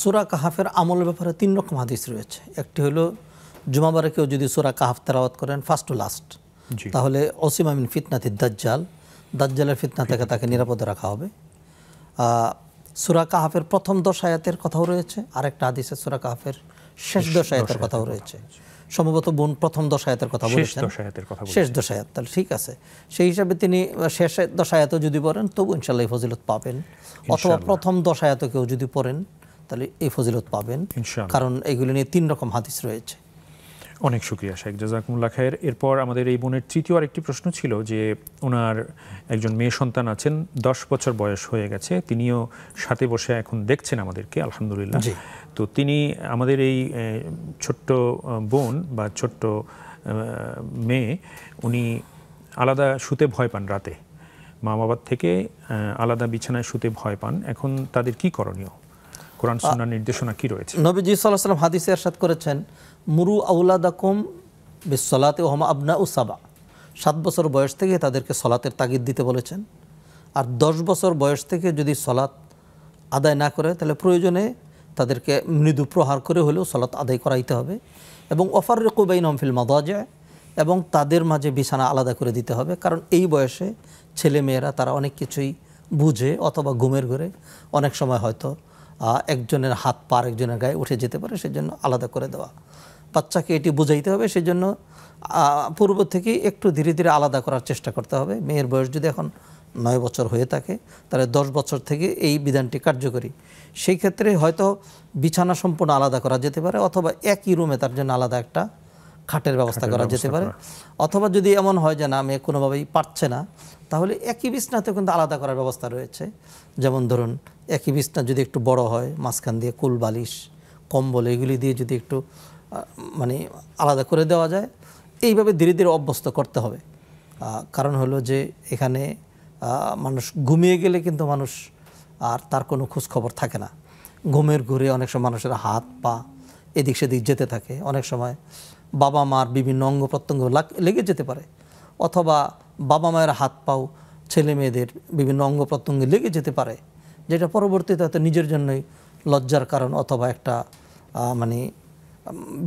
সূরা কাহাফের আমলের ব্যাপারে 3 রকম হাদিস রয়েছে। একটি হলো জুমাবারে কেউ যদি সূরা কাহাফ তেলাওয়াত করেন ফার্স্ট টু লাস্ট, তাহলে ওসিমা মিন ফিতনাতিদ দাজ্জাল, দাজ্জালের ফিতনা থেকে তাকে নিরাপদে রাখা হবে। সূরা কাহাফের প্রথম 10 আয়াতের কথাও রয়েছে, আরেকটা হাদিসে সূরা কাহাফের শেষ 10 আয়াতের কথাও রয়েছে। সম্ভবত বোন প্রথম 10 আয়াতের কথা বলেছেন, শেষ 10 আয়াত, তাহলে ঠিক আছে। সেই হিসাবে তিনি শেষ 10 আয়াতও যদি পড়েন তবু ইনশাআল্লাহ এই ফজিলত পাবেন, অথবা প্রথম 10 আয়াতও কেউ যদি পড়েন তাহলে এই ফজিলত পাবেন, কারণ এগুলো নিয়ে 3 রকম হাদিস রয়েছে। অনেক শুকরিয়া শায়েখ, জাযাকুমুল্লাহ খায়ের। এরপর আমাদের এই বোনের তৃতীয় আরেকটি প্রশ্ন ছিল যে ওনার একজন মেয়ে সন্তান আছেন, 10 বছর বয়স হয়ে গেছে, তিনিও সাথে বসে এখন দেখছেন আমাদেরকে আলহামদুলিল্লাহ। তো তিনি আমাদের এই ছোট্ট বোন বা ছোট্ট মেয়ে, উনি আলাদা শুতে ভয় পান, রাতে মা বাবার থেকে আলাদা বিছানায় শুতে ভয় পান। এখন তাদের কি করণীয়? কোরআন সুন্নাহর নির্দেশনা কি রয়েছে? নবীজি সাল্লাল্লাহু আলাইহি ওয়াসাল্লাম হাদিসে ইরশাদ করেছেন, মুরু আওলাদাকুম বিসসালাতি ওয়া হুম আবনাউ 7 বছর বয়স থেকে তাদেরকে সলাতের তাগিদ দিতে বলেছেন। আর 10 বছর বয়স থেকে যদি সলাত আদায় না করে তাহলে প্রয়োজনে তাদেরকে মৃদু প্রহার করে হলেও সলাত আদায় করাইতে হবে। এবং ওয়াফাররিকু বাইনাহুম ফিল মাদাজি', এবং তাদের মাঝে বিছানা আলাদা করে দিতে হবে, কারণ এই বয়সে ছেলে মেয়েরা তারা অনেক কিছুই বুঝে, অথবা ঘুমের ঘরে অনেক সময় হয়তো একজনের হাত পা একজনের গায়ে উঠে যেতে পারে, সেজন্য আলাদা করে দেওয়া। বাচ্চাকে এটি বুঝাইতে হবে, সেজন্য পূর্ব থেকে একটু ধীরে ধীরে আলাদা করার চেষ্টা করতে হবে। মেয়ের বয়স যদি এখন 9 বছর হয়ে থাকে তাহলে 10 বছর থেকে এই বিধানটি কার্যকরী। সেই ক্ষেত্রে হয়তো বিছানা সম্পূর্ণ আলাদা করা যেতে পারে, অথবা একই রুমে তার জন্য আলাদা একটা খাটের ব্যবস্থা করা যেতে পারে। অথবা যদি এমন হয় যে না মেয়ে কোনোভাবেই পারছে না, তাহলে একই বিছনাতে কিন্তু আলাদা করার ব্যবস্থা রয়েছে। যেমন ধরুন একই বিছনা যদি একটু বড় হয়, মাঝখান দিয়ে কুল বালিশ কম্বল এগুলি দিয়ে যদি একটু মানে আলাদা করে দেওয়া যায়, এইভাবে ধীরে ধীরে অভ্যস্ত করতে হবে। কারণ হলো যে এখানে মানুষ ঘুমিয়ে গেলে কিন্তু মানুষ আর তার কোনো খোঁজ খবর থাকে না। ঘুমের ঘুরে অনেক সময় মানুষের হাত পা এদিক সেদিক যেতে থাকে, অনেক সময় বাবা মার বিভিন্ন অঙ্গ প্রত্যঙ্গ লেগে যেতে পারে, অথবা বাবা মায়ের হাত পাও ছেলে মেয়েদের বিভিন্ন অঙ্গ প্রত্যঙ্গে লেগে যেতে পারে, যেটা পরবর্তীতে হয়তো নিজের জন্যই লজ্জার কারণ অথবা একটা মানে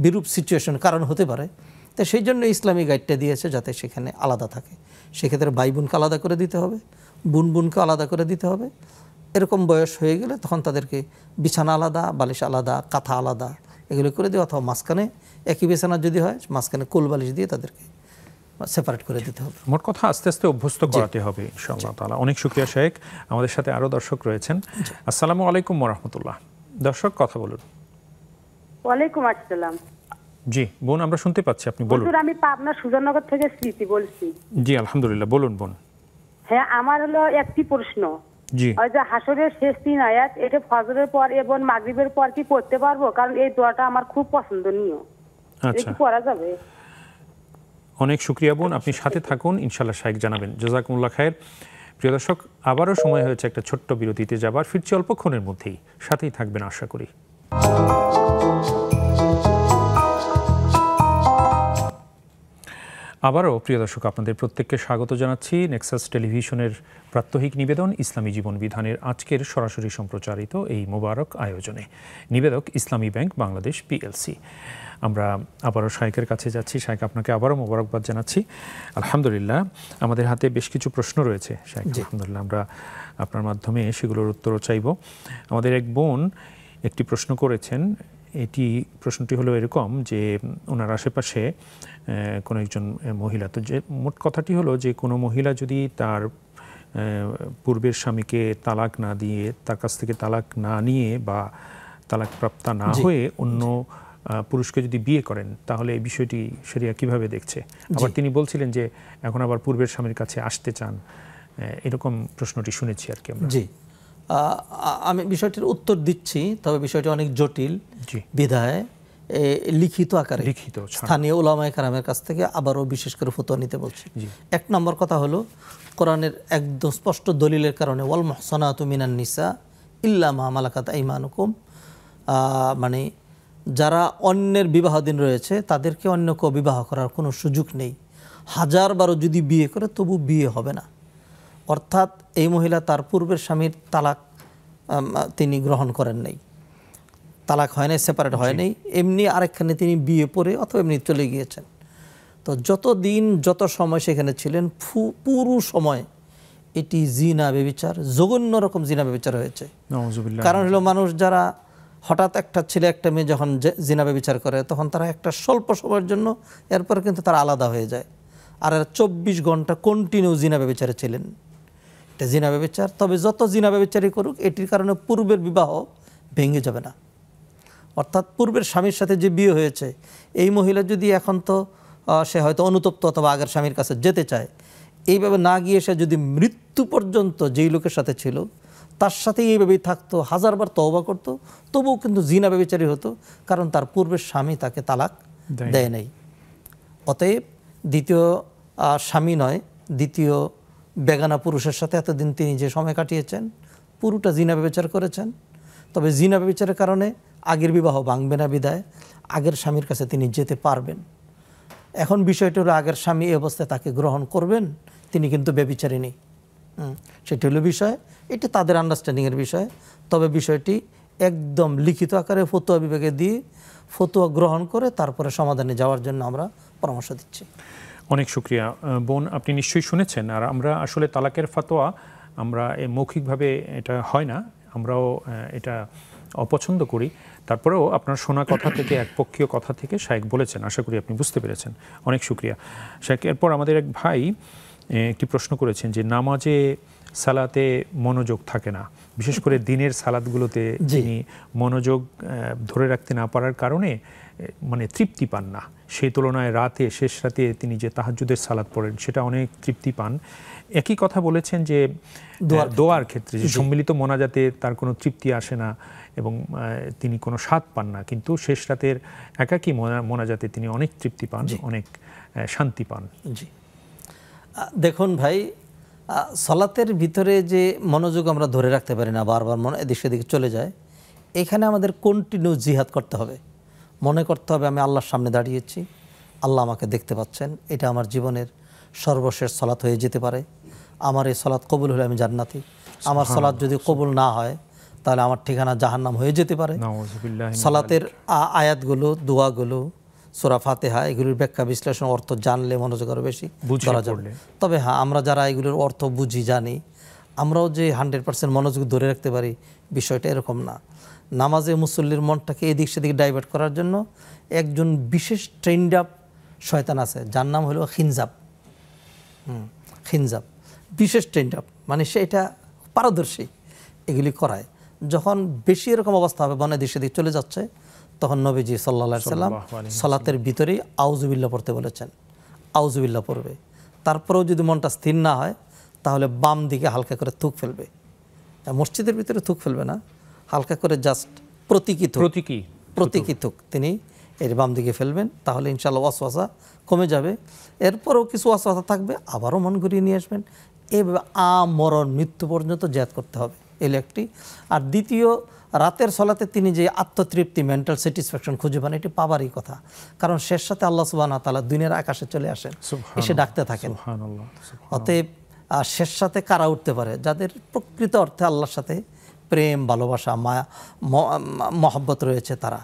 বিরূপ সিচুয়েশন কারণ হতে পারে। তো সেই জন্য ইসলামী গাইডটা দিয়েছে যাতে সেখানে আলাদা থাকে। সেক্ষেত্রে ভাই বোনকে আলাদা করে দিতে হবে, বোন বোনকে আলাদা করে দিতে হবে। এরকম বয়স হয়ে গেলে তখন তাদেরকে বিছানা আলাদা, বালিশ আলাদা, কাঁথা আলাদা এগুলো করে দেওয়া, অথবা মাঝখানে একই বিছানা যদি হয় মাঝখানে কোল বালিশ দিয়ে তাদেরকে সেপারেট করে দিতে হবে। মোট কথা আস্তে আস্তে অভ্যস্ত করাতে হবে ইনশাআল্লাহ তাআলা। অনেক শুকরিয়া শায়েখ। আমাদের সাথে আরো দর্শক রয়েছেন। আসসালামু আলাইকুম ওয়া রাহমাতুল্লাহ। দর্শক কথা বলুন। ওয়ালাইকুম আসসালাম। জি বোন, আমরা শুনতে পাচ্ছি, আপনি বলুন। আমি পাবনা সুজানগর থেকে স্মৃতি বলছি। জি আলহামদুলিল্লাহ, বলুন বোন। হ্যাঁ, আমার হলো একটি প্রশ্ন। জি, ওই যে হাসরের শেষ 3 আয়াত, এটা ফজরের পর এবং মাগরিবের পর কি পড়তে পারবো? কারণ এই দোয়াটা আমার খুব পছন্দনীয়। আচ্ছা, কি পড়া যাবে? অনেক শুকরিয়া বোন, আপনি সাথে থাকুন, ইনশাআল্লাহ শাইখ জানাবেন। জাযাকুমুল্লাহ খায়ের। প্রিয় দর্শক, আবারও সময় হয়েছে একটা ছোট্ট বিরতিতে যাবার, ফিরছি অল্পক্ষণের মধ্যেই, সাথেই থাকবেন আশা করি। আবারও প্রিয় দর্শক, আপনাদের প্রত্যেককে স্বাগত জানাচ্ছি নেক্সাস টেলিভিশনের প্রাত্যহিক নিবেদন ইসলামী জীবন বিধানের আজকের সরাসরি সম্প্রচারিত এই মোবারক আয়োজনে। নিবেদক ইসলামী ব্যাংক বাংলাদেশ পিএলসি। আমরা আবারও শাইখের কাছে যাচ্ছি। শাইখ, আপনাকে আবারও মোবারকবাদ জানাচ্ছি। আলহামদুলিল্লাহ, আমাদের হাতে বেশ কিছু প্রশ্ন রয়েছে শাইখ, আলহামদুলিল্লাহ আমরা আপনার মাধ্যমে সেগুলোর উত্তরও চাইব। আমাদের এক বোন একটি প্রশ্ন করেছেন। প্রশ্নটি হলো এরকম যে ওনার আশেপাশে কোনো একজন মহিলা, তো যে মোট কথাটি হলো যে কোনো মহিলা যদি তার পূর্বের স্বামীকে তালাক না দিয়ে, তার কাছ থেকে তালাক না নিয়ে বা তালাক প্রাপ্তা না হয়ে অন্য পুরুষকে যদি বিয়ে করেন, তাহলে এই বিষয়টি শরিয়া কিভাবে দেখছে? আবার তিনি বলছিলেন যে এখন আবার পূর্বের স্বামীর কাছে আসতে চান, এরকম প্রশ্নটি শুনেছি আর কি আমরা। জি, আমি বিষয়টির উত্তর দিচ্ছি, তবে বিষয়টি অনেক জটিল বিধায় লিখিত আকারে স্থানীয় উলামায়ে কেরামের কাছ থেকে আবারও বিশেষ করে ফতোয়া নিতে বলছি। এক নম্বর কথা হলো, কোরআনের একদম স্পষ্ট দলিলের কারণে ওয়াল মুহসানাতু মিনান নিসা ইল্লা মা মালাকাত আইমানুকুম, মানে যারা অন্যের বিবাহাধীন রয়েছে তাদেরকে অন্য কেউ বিবাহ করার কোনো সুযোগ নেই। 1000বারও যদি বিয়ে করে তবু বিয়ে হবে না। অর্থাৎ এই মহিলা তার পূর্বের স্বামীর তালাক তিনি গ্রহণ করেন নাই, তালাক হয় নাই, সেপারেট হয় নাই, এমনি আরেকখানে তিনি বিয়ে পড়ে অথবা এমনি চলে গিয়েছেন। তো যতদিন যত সময় সেখানে ছিলেন, পুরো সময় এটি জিনা ব্যভিচার, জঘন্য রকম জিনা ব্যভিচার হয়েছে। কারণ হলো মানুষ যারা হঠাৎ একটা ছেলে একটা মেয়ে যখন জিনা ব্যভিচার করে, তখন তারা একটা স্বল্প সময়ের জন্য, এরপর কিন্তু তারা আলাদা হয়ে যায়। আর 24 ঘন্টা কন্টিনিউ জিনা ব্যভিচারে ছিলেন, এটা জিনা ব্যভিচার। তবে যত জিনা ব্যভিচারই করুক, এটির কারণে পূর্বের বিবাহ ভেঙে যাবে না। অর্থাৎ পূর্বের স্বামীর সাথে যে বিয়ে হয়েছে, এই মহিলা যদি এখন তো সে হয়তো অনুতপ্ত অথবা আগের স্বামীর কাছে যেতে চায়, এইভাবে না গিয়ে সে যদি মৃত্যু পর্যন্ত যেই লোকের সাথে ছিল তার সাথেই এইভাবেই থাকতো, 1000বার তওবা করতো, তবুও কিন্তু জিনা ব্যভিচারী হতো, কারণ তার পূর্বের স্বামী তাকে তালাক দেয় নাই। অতএব দ্বিতীয় স্বামী নয়, দ্বিতীয় বেগানা পুরুষের সাথে এতদিন তিনি যে সময় কাটিয়েছেন, পুরোটা জিনা ব্যভিচার করেছেন। তবে জিনা ব্যভিচারের কারণে আগের বিবাহ ভাঙবে না বিদায় আগের স্বামীর কাছে তিনি যেতে পারবেন। এখন বিষয়টা হলো, আগের স্বামী এই অবস্থায় তাকে গ্রহণ করবেন, তিনি কিন্তু ব্যভিচারী নেই, সেটি হলো বিষয়। এটি তাদের আন্ডারস্ট্যান্ডিংয়ের বিষয়। তবে বিষয়টি একদম লিখিত আকারে ফতোয়া বিভাগে দিয়ে ফতোয়া গ্রহণ করে তারপরে সমাধানে যাওয়ার জন্য আমরা পরামর্শ দিচ্ছি। অনেক শুকরিয়া বোন, আপনি নিশ্চয়ই শুনেছেন। আর আমরা আসলে তালাকের ফতোয়া আমরা মৌখিকভাবে এটা হয় না, আমরাও এটা অপছন্দ করি। তারপরেও আপনার শোনা কথা থেকে, একপক্ষীয় কথা থেকে শাইখ বলেছেন, আশা করি আপনি বুঝতে পেরেছেন। অনেক শুকরিয়া শাইখ। এরপর আমাদের এক ভাই একটি প্রশ্ন করেছেন যে নামাজে সালাতে মনোযোগ থাকে না, বিশেষ করে দিনের সালাতগুলোতে যিনি মনোযোগ ধরে রাখতে না পারার কারণে মানে তৃপ্তি পান না। সেই তুলনায় রাতে, শেষ রাতে তিনি যে তাহাজ্জুদের সালাত পড়েন, সেটা অনেক তৃপ্তি পান। একই কথা বলেছেন যে দোয়ার ক্ষেত্রে যে সম্মিলিত মোনাজাতে তার কোনো তৃপ্তি আসে না এবং তিনি কোনো স্বাদ পান না, কিন্তু শেষ রাতের একাকী মোনাজাতে তিনি অনেক তৃপ্তি পান, অনেক শান্তি পান। জি, দেখুন ভাই, সালাতের ভিতরে যে মনোযোগ আমরা ধরে রাখতে পারি না, বারবার মনে এদিক সেদিকে চলে যায়, এখানে আমাদের কন্টিনিউ জিহাদ করতে হবে। মনে করতে হবে আমি আল্লাহর সামনে দাঁড়িয়েছি, আল্লাহ আমাকে দেখতে পাচ্ছেন, এটা আমার জীবনের সর্বশেষ সালাত হয়ে যেতে পারে। আমার এই সালাত কবুল হলে আমি জান্নাতি, আমার সালাত যদি কবুল না হয় তাহলে আমার ঠিকানা জাহান্নাম হয়ে যেতে পারে। সালাতের আয়াতগুলো, দোয়াগুলো, সূরা ফাতিহা, এগুলোর ব্যাখ্যা বিশ্লেষণ অর্থ জানলে মনোযোগ আরও বেশি ধরা যাবে। তবে হ্যাঁ, আমরা যারা এগুলোর অর্থ বুঝি, জানি, আমরাও যে 100% মনোযোগ ধরে রাখতে পারি, বিষয়টা এরকম না। নামাজে মুসল্লির মনটাকে এদিক সেদিক ডাইভার্ট করার জন্য একজন বিশেষ ট্রেন্ড আপ শয়তান আছে, যার নাম হলো খিনজাব। খিনজাব বিশেষ ট্রেন্ড আপ, মানে সে এটা পারদর্শী, এগুলি করায়। যখন বেশি এরকম অবস্থা হবে, বনে দেশে দিকে চলে যাচ্ছে, তখন নবীজি সাল্লাল্লাহু আলাইহি সাল্লাম সালাতের ভিতরেই আউযুবিল্লাহ পড়তে বলেছেন। আউযুবিল্লাহ পড়বে। তারপরেও যদি মনটা স্থির না হয়, তাহলে বাম দিকে হালকা করে থুক ফেলবে। মসজিদের ভিতরে থুক ফেলবে না, হালকা করে জাস্ট প্রতীকী থুক তিনি এর বাম দিকে ফেলবেন, তাহলে ইনশাআল্লাহ ওয়াসওয়াসা কমে যাবে। এরপরেও কিছু ওয়াসওয়াসা থাকবে, আবারও মন ঘুরিয়ে নিয়ে আসবেন। এইভাবে মরণ মৃত্যু পর্যন্ত জিহাদ করতে হবে, এর একটি। আর দ্বিতীয়, রাতের সলাতে তিনি যে আত্মতৃপ্তি, মেন্টাল স্যাটিসফ্যাকশন খুঁজে পান, এটি পাবারই কথা। কারণ শেষ সাথে আল্লাহ সুবহানাহু ওয়া তাআলা দুনিয়ার আকাশে চলে আসেন, এসে ডাকতে থাকেন। অতএব শেষ সাথে কারা উঠতে পারে? যাদের প্রকৃত অর্থে আল্লাহর সাথে প্রেম, ভালোবাসা, মায়া, মহব্বত রয়েছে তারা।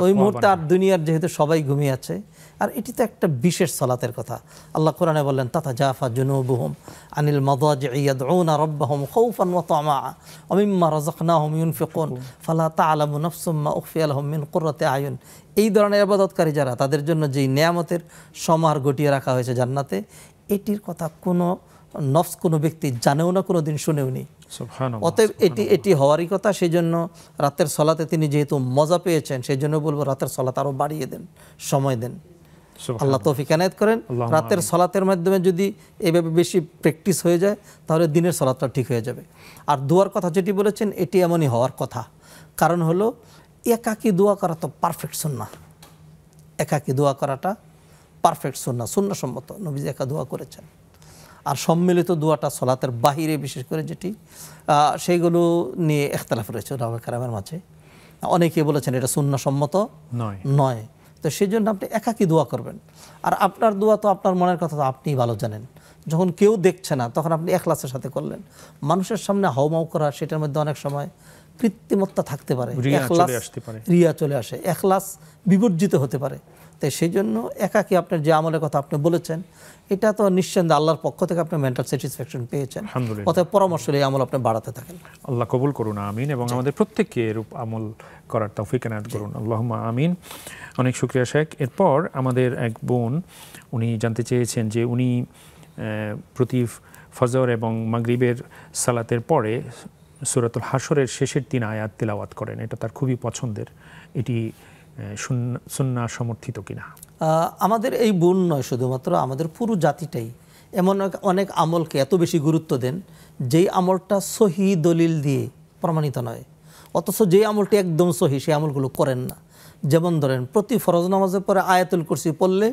ওই মুহূর্তে আর দুনিয়ার যেহেতু সবাই ঘুমিয়ে আছে, আর এটি তো একটা বিশেষ সালাতের কথা। আল্লাহ কোরআনে বললেন, তাতাজাফা জুনুবুহুম আনিল মাদাজি'i ইয়াদউনা রাব্বাহুম খাউফান ওয়া তামাআ ওয়া মিম্মা রাযাকনাহুম ইউনফিকুন ফালা তা'লামু নাফসুম মা উখফিয়া লাহুম মিন কুররাতি আয়ুন। এই ধরনের ইবাদতকারী যারা, তাদের জন্য যেই নেয়ামতের সমাহার গটিয়ে রাখা হয়েছে জান্নাতে, এটির কথা কোনো নফস, কোনো ব্যক্তি জানেও না, কোনো দিন শুনেও নি। অতএব এটি হওয়ারই কথা। সেই জন্য রাতের সলাতে তিনি যেহেতু মজা পেয়েছেন, সেই জন্য বলবো রাতের সলাত আরও বাড়িয়ে দেন, সময় দেন। আল্লাহ তৌফিক এনায়েত করেন। রাতের সলাতের মাধ্যমে যদি এভাবে বেশি প্র্যাকটিস হয়ে যায়, তাহলে দিনের সলাতটা ঠিক হয়ে যাবে। আর দোয়ার কথা যেটি বলেছেন, এটি এমনই হওয়ার কথা। কারণ হলো, একাকী দোয়া করা তো পারফেক্ট সুন্নাহ। একাকী দোয়া করাটা পারফেক্ট সুন্নাহ, সুন্নাহসম্মত। নবীজি একা দোয়া করেছেন। আর সম্মিলিত দোয়াটা সলাতের বাহিরে, বিশেষ করে যেটি, সেইগুলো নিয়ে ইখতিলাফ রয়েছে ওলামা কেরামের মাঝে। অনেকে বলেছেন এটা সুন্নাহসম্মত নয়। তো সেই জন্য আপনি একাকী দোয়া করবেন। আর আপনার দোয়া তো আপনার মনের কথা তো আপনিই ভালো জানেন। যখন কেউ দেখছে না, তখন আপনি এখলাসের সাথে করলেন। মানুষের সামনে হাউমাউ করা, সেটার মধ্যে অনেক সময় কৃত্রিমত্তা থাকতে পারে, রিয়া চলে আসে, এখলাস বিবর্জিত হতে পারে। তাই সেই জন্য একাকী আপনার যে আমলের কথা আপনি বলেছেন, এটা তো নিঃসন্দেহে আল্লাহর পক্ষ থেকে আপনি মেন্টাল স্যাটিসফ্যাকশন পেয়েছেন। অতএব পরামর্শ এই আমল আপনি বাড়াতে থাকেন। আল্লাহ কবুল করুন, আমিন। এবং আমাদের প্রত্যেককে এরূপ আমল করার তৌফিক এনায়েত করুন, আল্লাহুম্মা আমিন। অনেক শুকরিয়া শেখ। এরপর আমাদের এক বোন, উনি জানতে চেয়েছেন যে উনি প্রতি ফজর এবং মাগরিবের সালাতের পরে সূরাতুল হাশরের শেষের 3 আয়াত তেলাওয়াত করেন, এটা তার খুবই পছন্দের। এটি সুন্নাহ সমর্থিত কিনা? আমাদের এই বোন নয়, শুধুমাত্র আমাদের পুরো জাতিটাই এমন অনেক আমলকে এত বেশি গুরুত্ব দেন, যেই আমলটা সহি দলিল দিয়ে প্রমাণিত নয়, অথচ যেই আমলটি একদম সহি, সেই আমলগুলো করেন না। যেমন ধরেন, প্রতি ফরজ নামাজের পরে আয়াতুল কুরসি পড়লে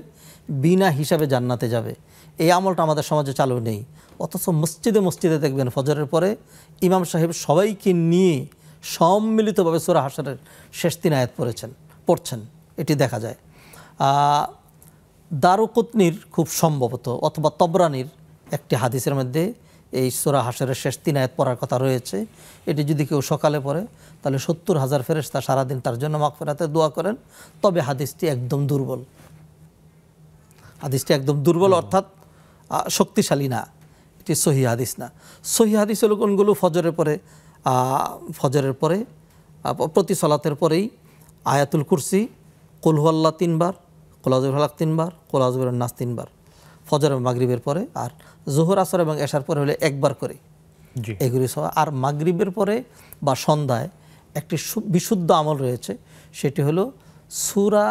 বিনা হিসাবে জান্নাতে যাবে, এই আমলটা আমাদের সমাজে চালু নেই। অথচ মসজিদে মসজিদে দেখবেন ফজরের পরে ইমাম সাহেব সবাইকে নিয়ে সম্মিলিতভাবে সূরা হাশরের শেষ 3 আয়াত পড়ছেন, এটি দেখা যায়। দারুকুতনির খুব সম্ভবত, অথবা তবরানির একটি হাদিসের মধ্যে এই সূরা হাশরের শেষ 3 আয়াত পড়ার কথা রয়েছে। এটি যদি কেউ সকালে পড়ে, তাহলে 70,000 ফেরেশতা সারাদিন তার জন্য মাগফিরাতের দোয়া করেন। তবে হাদিসটি একদম দুর্বল, অর্থাৎ শক্তিশালী না, এটি সহিহ হাদিস না। সহিহ হাদিস হলো কোনগুলো? ফজরের পরে প্রতি সালাতের পরেই আয়াতুল কুরসি, কুল হুয়াল্লাহ 3 বার, কুল আউযু বিল ফালাক 3 বার, কুল আউযু বির নাস 3 বার, ফজর এবং মাগরিবের পরে। আর জোহর, আসর এবং এশার পরে হলে 1 বার করে, এগুলি সহ। আর মাগরিবের পরে বা সন্ধ্যায় একটি বিশুদ্ধ আমল রয়েছে, সেটি হলো সূরা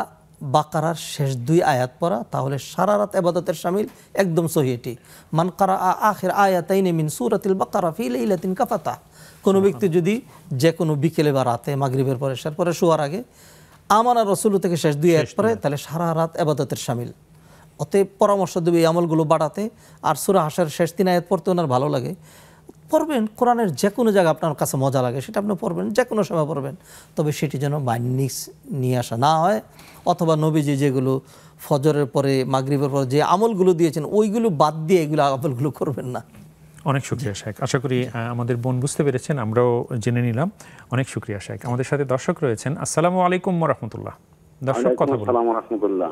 বাকারার শেষ 2 আয়াত পড়া, তাহলে সারা রাত ইবাদতের শামিল, একদম সহিহ এটি। মান কারা আখির আয়াতাইনি মিন সূরাতিল বাকারা ফি লাইলাতিন কাফাতা। কোনো ব্যক্তি যদি যে কোনো বিকেলে বা রাতে, মাগরিবের পরে, এশার পরে, শোয়ার আগে আমানা রাসূল থেকে শেষ 2 আয়াত পড়ে, তাহলে সারা রাত ইবাদতের শামিল। অতএব পরামর্শ দেবে এই আমলগুলো বাড়াতে। আর সূরা হাশরের শেষ 3 আয়াত পড়তে ওনার ভালো লাগে, পড়বেন। কোরআনের যে কোনো জায়গা আপনার কাছে মজা লাগে, সেটা আপনি পড়বেন, যে কোনো সময় পড়বেন। তবে সেটি যেন বাইন্ডিংস নিয়ে আসা না হয়, অথবা নবীজি যেগুলো ফজরের পরে, মাগরিবের পরে যে আমলগুলো দিয়েছেন, ওইগুলো বাদ দিয়ে এগুলো আমলগুলো করবেন না। অনেক শুকরিয়া শেখ। আশা করি আমাদের বোন বুঝতে পেরেছেন, আমরাও জেনে নিলাম। অনেক শুকরিয়া শেখ। আমাদের সাথে দর্শক রয়েছেন। আসসালামু আলাইকুম ওয়া রাহমাতুল্লাহ। দর্শক কথা বলুন। আসসালামু রাহমাতুল্লাহ।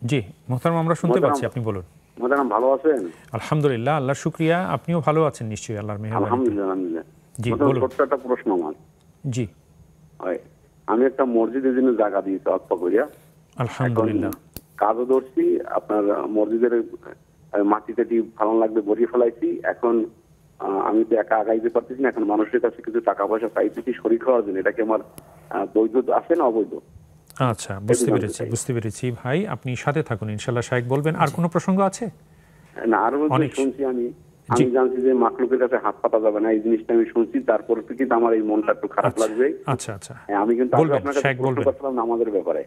জি মোহতারাম, আমরা শুনতে পাচ্ছি, আপনি বলুন। মোহতারাম, ভালো আছেন? আলহামদুলিল্লাহ, আল্লাহর শুকরিয়া। আপনিও ভালো আছেন নিশ্চয়ই, আল্লাহর মেহেরবানি। আলহামদুলিল্লাহ। জি বলুন। ছোট্ট একটা প্রশ্ন আমার। জি। আমি একটা মসজিদের জন্য জায়গা দিয়েছি অল্প করিয়া, আলহামদুলিল্লাহ। কাজও ধরছি, আপনার মসজিদের মাটিতে ভালো লাগবে ভরিয়ে ফেলাইছি। এখন আমি তো একা আগাইতে পারতেছি না, এখন মানুষের কাছে কিছু টাকা পয়সা চাইতেছি শরীক হওয়ার জন্য। এটা কি আমার বৈধ আছে না অবৈধ? আচ্ছা, বুঝতে পেরেছি ভাই, আপনি সাথে থাকুন, ইনশাআল্লাহ শাইখ বলবেন। আর কোনো প্রসঙ্গ আছে? না, আর শুনছি আমি জানছি যে মাখলুকের কাছে হাত পাতা যাবে না, এই জিনিসটা আমি শুনছি। তারপর থেকে আমার এই মনটা একটু খারাপ লাগবে। আচ্ছা, আমি কিন্তু আপনার কাছে বলতে পারছিলাম না আমাদের ব্যাপারে।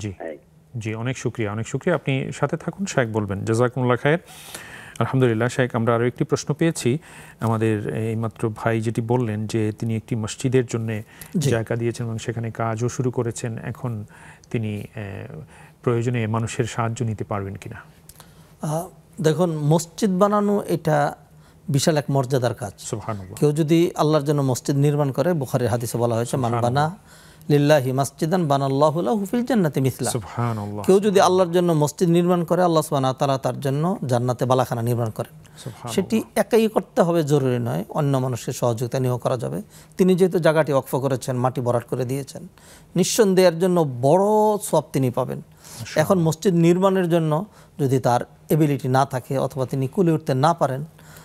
জি জি, অনেক শুকরিয়া, অনেক শুকরিয়া। আপনি সাথে থাকুন, শায়েখ বলবেন। জাযাকুমুল্লাহ খায়ের। আলহামদুলিল্লাহ শায়েখ, আমরা আরও একটি প্রশ্ন পেয়েছি। আমাদের এইমাত্র ভাই যেটি বললেন যে তিনি একটি মসজিদের জন্য জায়গা দিয়েছেন এবং সেখানে কাজও শুরু করেছেন, এখন তিনি প্রয়োজনে মানুষের সাহায্য নিতে পারবেন কিনা? দেখুন, মসজিদ বানানো এটা বিশাল এক মর্যাদার কাজ। সুবহানাল্লাহ। কেউ যদি আল্লাহর জন্য মসজিদ নির্মাণ করে, বুখারীর হাদিসে বলা হয়েছে, মান বানা লিল্লাহি মাসজিদান বানাল্লাহু লাহু ফিল জান্নাতি মিসলা। সুবহানাল্লাহ। কেউ যদি আল্লাহর জন্য মসজিদ নির্মাণ করে, আল্লাহ সুবহানাহু ওয়া তাআলা তার জন্য জান্নাতে বালাখানা নির্মাণ করেন। সেটি একাই করতে হবে জরুরি নয়, অন্য মানুষের সহযোগিতা নিয়েও করা যাবে। তিনি যেহেতু জায়গাটি ওয়াকফ করেছেন, মাটি ভরাট করে দিয়েছেন, নিঃসন্দেহের জন্য বড় সওয়াব তিনি পাবেন। এখন মসজিদ নির্মাণের জন্য যদি তার এবিলিটি না থাকে অথবা তিনি কুলে উঠতে না পারেন,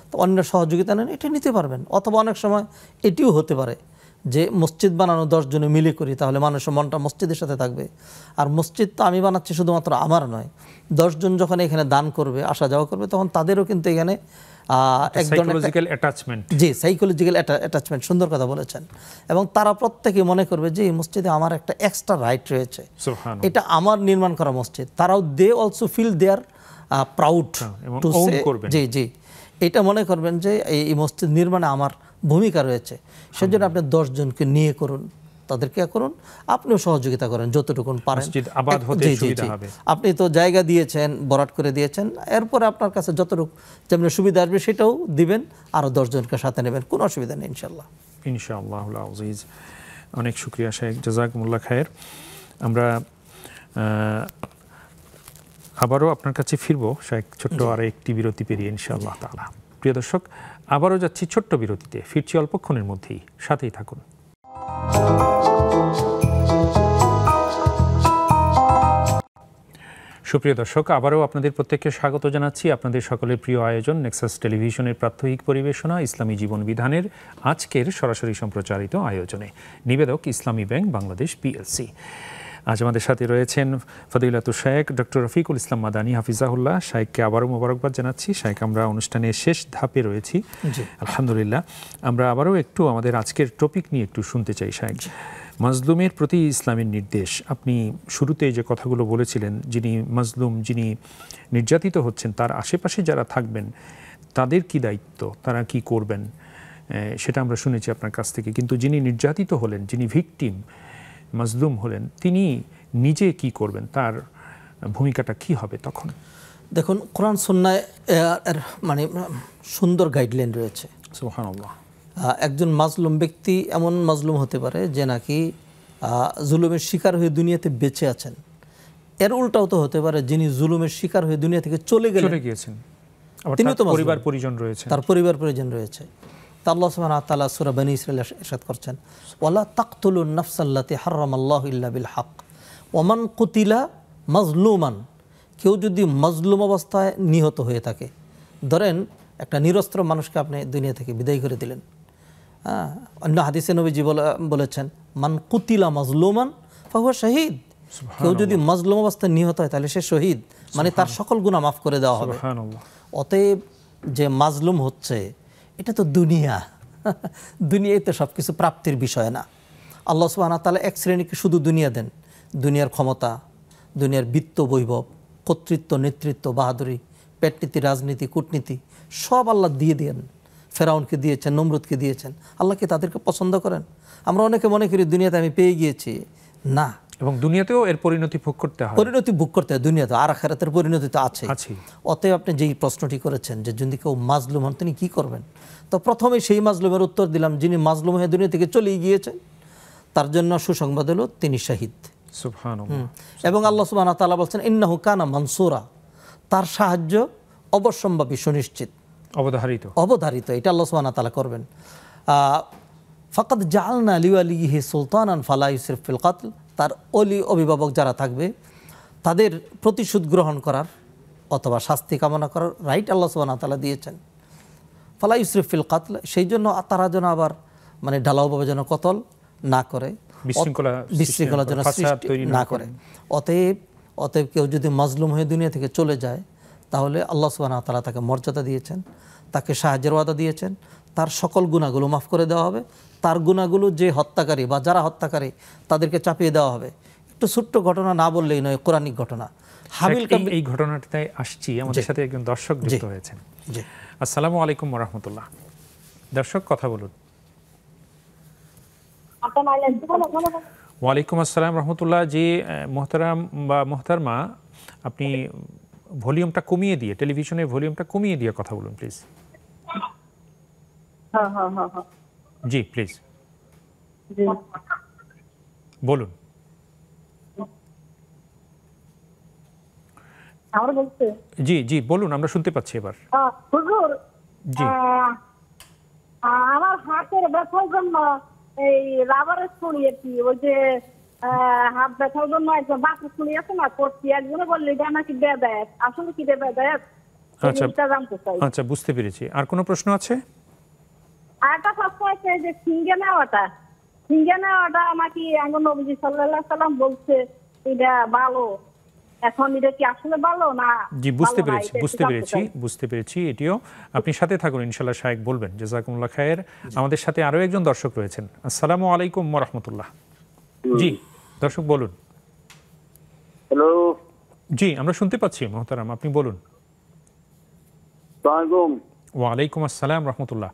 তো অন্য সহযোগিতা নেন, এটা নিতে পারবেন। অথবা অনেক সময় এটিও হতে পারে যে মসজিদ বানানো 10 জনে মিলে করি, তাহলে মানুষের মনটা মসজিদের সাথে থাকবে। আর মসজিদ তো আমি বানাচ্ছি শুধুমাত্র আমার নয়, 10 জন যখন এখানে দান করবে, আসা যাওয়া করবে, তখন তাদেরও কিন্তু এখানে এক ধরনের অ্যাটাচমেন্ট, জি সাইকোলজিক্যাল অ্যাটাচমেন্ট, সুন্দর কথা বলেছেন। এবং তারা প্রত্যেকে মনে করবে যে এই মসজিদে আমার একটা এক্সট্রা রাইট রয়েছে, এটা আমার নির্মাণ করা মসজিদ। তারাও they also feel they are proud to say, জি জি, এটা মনে করবেন যে এই মসজিদ নির্মাণে আমার ভূমিকা রয়েছে। সেজন্য আপনি 10 জনকে নিয়ে করুন, তাদেরকে করুন, আপনিও সহযোগিতা করেন যতটুকু পারেন। আপনি তো জায়গা দিয়েছেন, বরাট করে দিয়েছেন, এরপরে আপনার কাছে যতটুকু যেমন সুবিধা আসবে সেটাও দিবেন, আরও 10 জনকে সাথে নেবেন, কোনো অসুবিধা নেই ইনশাআল্লাহ। ইনশাআল্লাহুল আজিজ। অনেক শুকরিয়া শায়েখ, জাযাকুমুল্লাহ খায়ের। আমরা আবারও আপনার কাছে ফিরবো শায়েখ, ছোট্ট আর একটি বিরতি পেরিয়ে ইনশাআল্লাহ তাআলা। প্রিয় দর্শক, আবারও যাচ্ছি ছোট্ট বিরতিতে, ফিরছি অল্পক্ষণের মধ্যেই, সাথেই থাকুন। সুপ্রিয় দর্শক, আবারও আপনাদের প্রত্যেককে স্বাগত জানাচ্ছি আপনাদের সকলের প্রিয় আয়োজন নেক্সাস টেলিভিশনের প্রাত্যহিক পরিবেশনা ইসলামী জীবন বিধানের আজকের সরাসরি সম্প্রচারিত আয়োজনে। নিবেদক ইসলামী ব্যাংক বাংলাদেশ পিএলসি। আজ আমাদের সাথে রয়েছেন ফদিলাতুল শায়েখ ডক্টর রফিকুল ইসলাম মাদানী হাফিজাহুল্লাহ। শায়েখকে আবারও মোবারকবাদ জানাচ্ছি। শায়েখ, আমরা অনুষ্ঠানের শেষ ধাপে রয়েছি আলহামদুলিল্লাহ। আমরা আবারও একটু আমাদের আজকের টপিক নিয়ে একটু শুনতে চাই শায়েখ। মাজলুমের প্রতি ইসলামের নির্দেশ। আপনি শুরুতে যে কথাগুলো বলেছিলেন, যিনি মাজলুম, যিনি নির্যাতিত হচ্ছেন, তার আশেপাশে যারা থাকবেন তাদের কি দায়িত্ব, তারা কি করবেন, সেটা আমরা শুনেছি আপনার কাছ থেকে। কিন্তু যিনি নির্যাতিত হলেন, যিনি ভিকটিম, মাজলুম হলেন, তিনি নিজে কি করবেন, তার ভূমিকাটা কি হবে তখন? দেখুন, কোরআন সুন্নায় মানে সুন্দর গাইডলাইন রয়েছে। সুবহানাল্লাহ। একজন মাজলুম ব্যক্তি এমন মাজলুম হতে পারে যে নাকি জুলুমের শিকার হয়ে দুনিয়াতে বেঁচে আছেন। এর উল্টাও তো হতে পারে যিনি জুলুমের শিকার হয়ে দুনিয়া থেকে চলে গিয়েছেন, তিনি তো পরিবার পরিজন রয়েছে, তার পরিবার পরিজন রয়েছে। তা আল্লাহ সুবহানাহু ওয়া তাআলা সূরা বনী ইসরাঈল ইরশাদ করছেন, ওয়ালা তাকতুলুন নাফসাল্লাতী হারামাল্লাহু ইল্লা বিল হক ওয়া মান কুতিলা মাজলুমান। কেউ যদি মাজলুম অবস্থায় নিহত হয়ে থাকে, ধরেন একটা নিরস্ত্র মানুষকে আপনি দুনিয়া থেকে বিদায় করে দিলেন, অন্য হাদিসে নবীজি বলেছেন, মান কুতিলা মাজলুমান ফাহুয়া শাহীদ। কেউ যদি মাজলুম অবস্থায় নিহত হয় তাহলে সে শহীদ, মানে তার সকল গুনাহ মাফ করে দেওয়া হবে। অতএব যে মাজলুম হচ্ছে এটা তো দুনিয়ায় তো সব কিছু প্রাপ্তির বিষয় না। আল্লাহ সুবহানাহু ওয়া তাআলা এক শ্রেণীকে শুধু দুনিয়া দেন, দুনিয়ার ক্ষমতা, দুনিয়ার বিত্ত বৈভব, কর্তৃত্ব, নেতৃত্ব, বাহাদুরি, পেটনীতি, রাজনীতি, কূটনীতি সব আল্লাহ দিয়ে দেন। ফেরাউনকে দিয়েছেন, নমরুদকে দিয়েছেন। আল্লাহ কি তাদেরকে পছন্দ করেন? আমরা অনেকে মনে করি দুনিয়াতে আমি পেয়ে গিয়েছি, না, এবং দুনিয়াতেও এর পরিণতি ভোগ করতে হয়, পরিণতি ভোগ করতে হয় দুনিয়াতে, আর আখিরাতের পরিণতি তো আছে। অতএব আপনি যেই প্রশ্নটি করেছেন যে যদি কেউ মাজলুম হন তিনি কি করবেন, তো প্রথমে সেই মাজলুমের উত্তর দিলাম, যিনি মাজলুম হয়ে দুনিয়া থেকে চলেই গিয়েছেন তার জন্য সুসংবাদ হলো তিনি শাহীদ। সুবহানাল্লাহ। এবং আল্লাহ সুবহানাহু ওয়া তাআলা বলছেন, ইন্নাহু কানা মানসুরা, তার সাহায্য অবশ্যম্ভাবী, সুনিশ্চিত, অবধারিত, এটা আল্লাহ সুবহানাহু ওয়া তাআলা করবেন। ফাকাদ জাআলনা লিওয়ালিহি সুলতানান ফালা ইউসরিফ ফিল কতল, তার ওলি অভিভাবক যারা থাকবে তাদের প্রতিশোধ গ্রহণ করার অথবা শাস্তি কামনা করার রাইট আল্লাহ সুবহানাহু ওয়া তাআলা দিয়েছেন। ফালা ইউসরিফ ফিল কতল, সেই জন্য তারা যেন আবার মানে ঢালাওভাবে যেন কতল না করে, বিশৃঙ্খলা যেন সৃষ্টি না করে। অতএব কেউ যদি মাজলুম হয়ে দুনিয়া থেকে চলে যায় তাহলে আল্লাহ সুবহানাহু ওয়া তাআলা তাকে মর্যাদা দিয়েছেন, তাকে সাহায্যের ওয়াদা দিয়েছেন, তার সকল গুনাহগুলো মাফ করে দেওয়া হবে। তার গুনাহগুলো যে হত্যাকারী বা যারা হত্যাকারী তাদেরকে চাপিয়ে দেওয়া হবে। ছোট্ট ঘটনা না বললেই নয়, কোরআনিক ঘটনা। হাবিল কাবিল এই ঘটনাটাতে আসছি, আমাদের সাথে একজন দর্শক যুক্ত হয়েছেন। জি, আসসালামু আলাইকুম ওয়া রাহমাতুল্লাহ। দর্শক কথা বলুন। ওয়ালাইকুম আসসালাম রহমতুল্লাহ। জি মোহতারাম বা মোহতারমা, আপনি ভলিউমটা কমিয়ে দিয়ে, টেলিভিশনের ভলিউমটা কমিয়ে দিয়ে কথা বলুন প্লিজ। জি প্লিজ বলুন। জি জি বলুন, আমরা শুনতে পাচ্ছি এবার। জি আমার হাতের ব্যথার জন্য এই রাবারের ছুরি আর কি, ওই যে হাত ব্যথার জন্য একটা বাঁশের ছুরি আছে না, করছি। একজনে বললে এটা নাকি বেদায়েত, আসলে কি বেদায়েত? আচ্ছা জানতে চাই। আচ্ছা, বুঝতে পেরেছি। আর কোনো প্রশ্ন আছে? আর একটা প্রশ্ন আছে যে সিঙ্গে নেওয়াটা নাকি এখন নবীজি সাল্লাল্লাহু আলাইহি সাল্লাম বলছে এটা ভালো, এখন এটা কি আসলে ভালো না? জি বুঝতে পেরেছি এটিও। আপনি সাথে থাকুন, ইনশাআল্লাহ শায়েখ বলবেন। জাযাকুমুল্লাহ খায়ের। আমাদের সাথে আরো একজন দর্শক রয়েছেন। আসসালামু আলাইকুম ওয়া রাহমাতুল্লাহ। জি দর্শক বলুন। হ্যালো। জি আমরা শুনতে পাচ্ছি মোহতারাম, আপনি বলুন। আসসালামু ওয়া আলাইকুম আসসালাম রাহমাতুল্লাহ।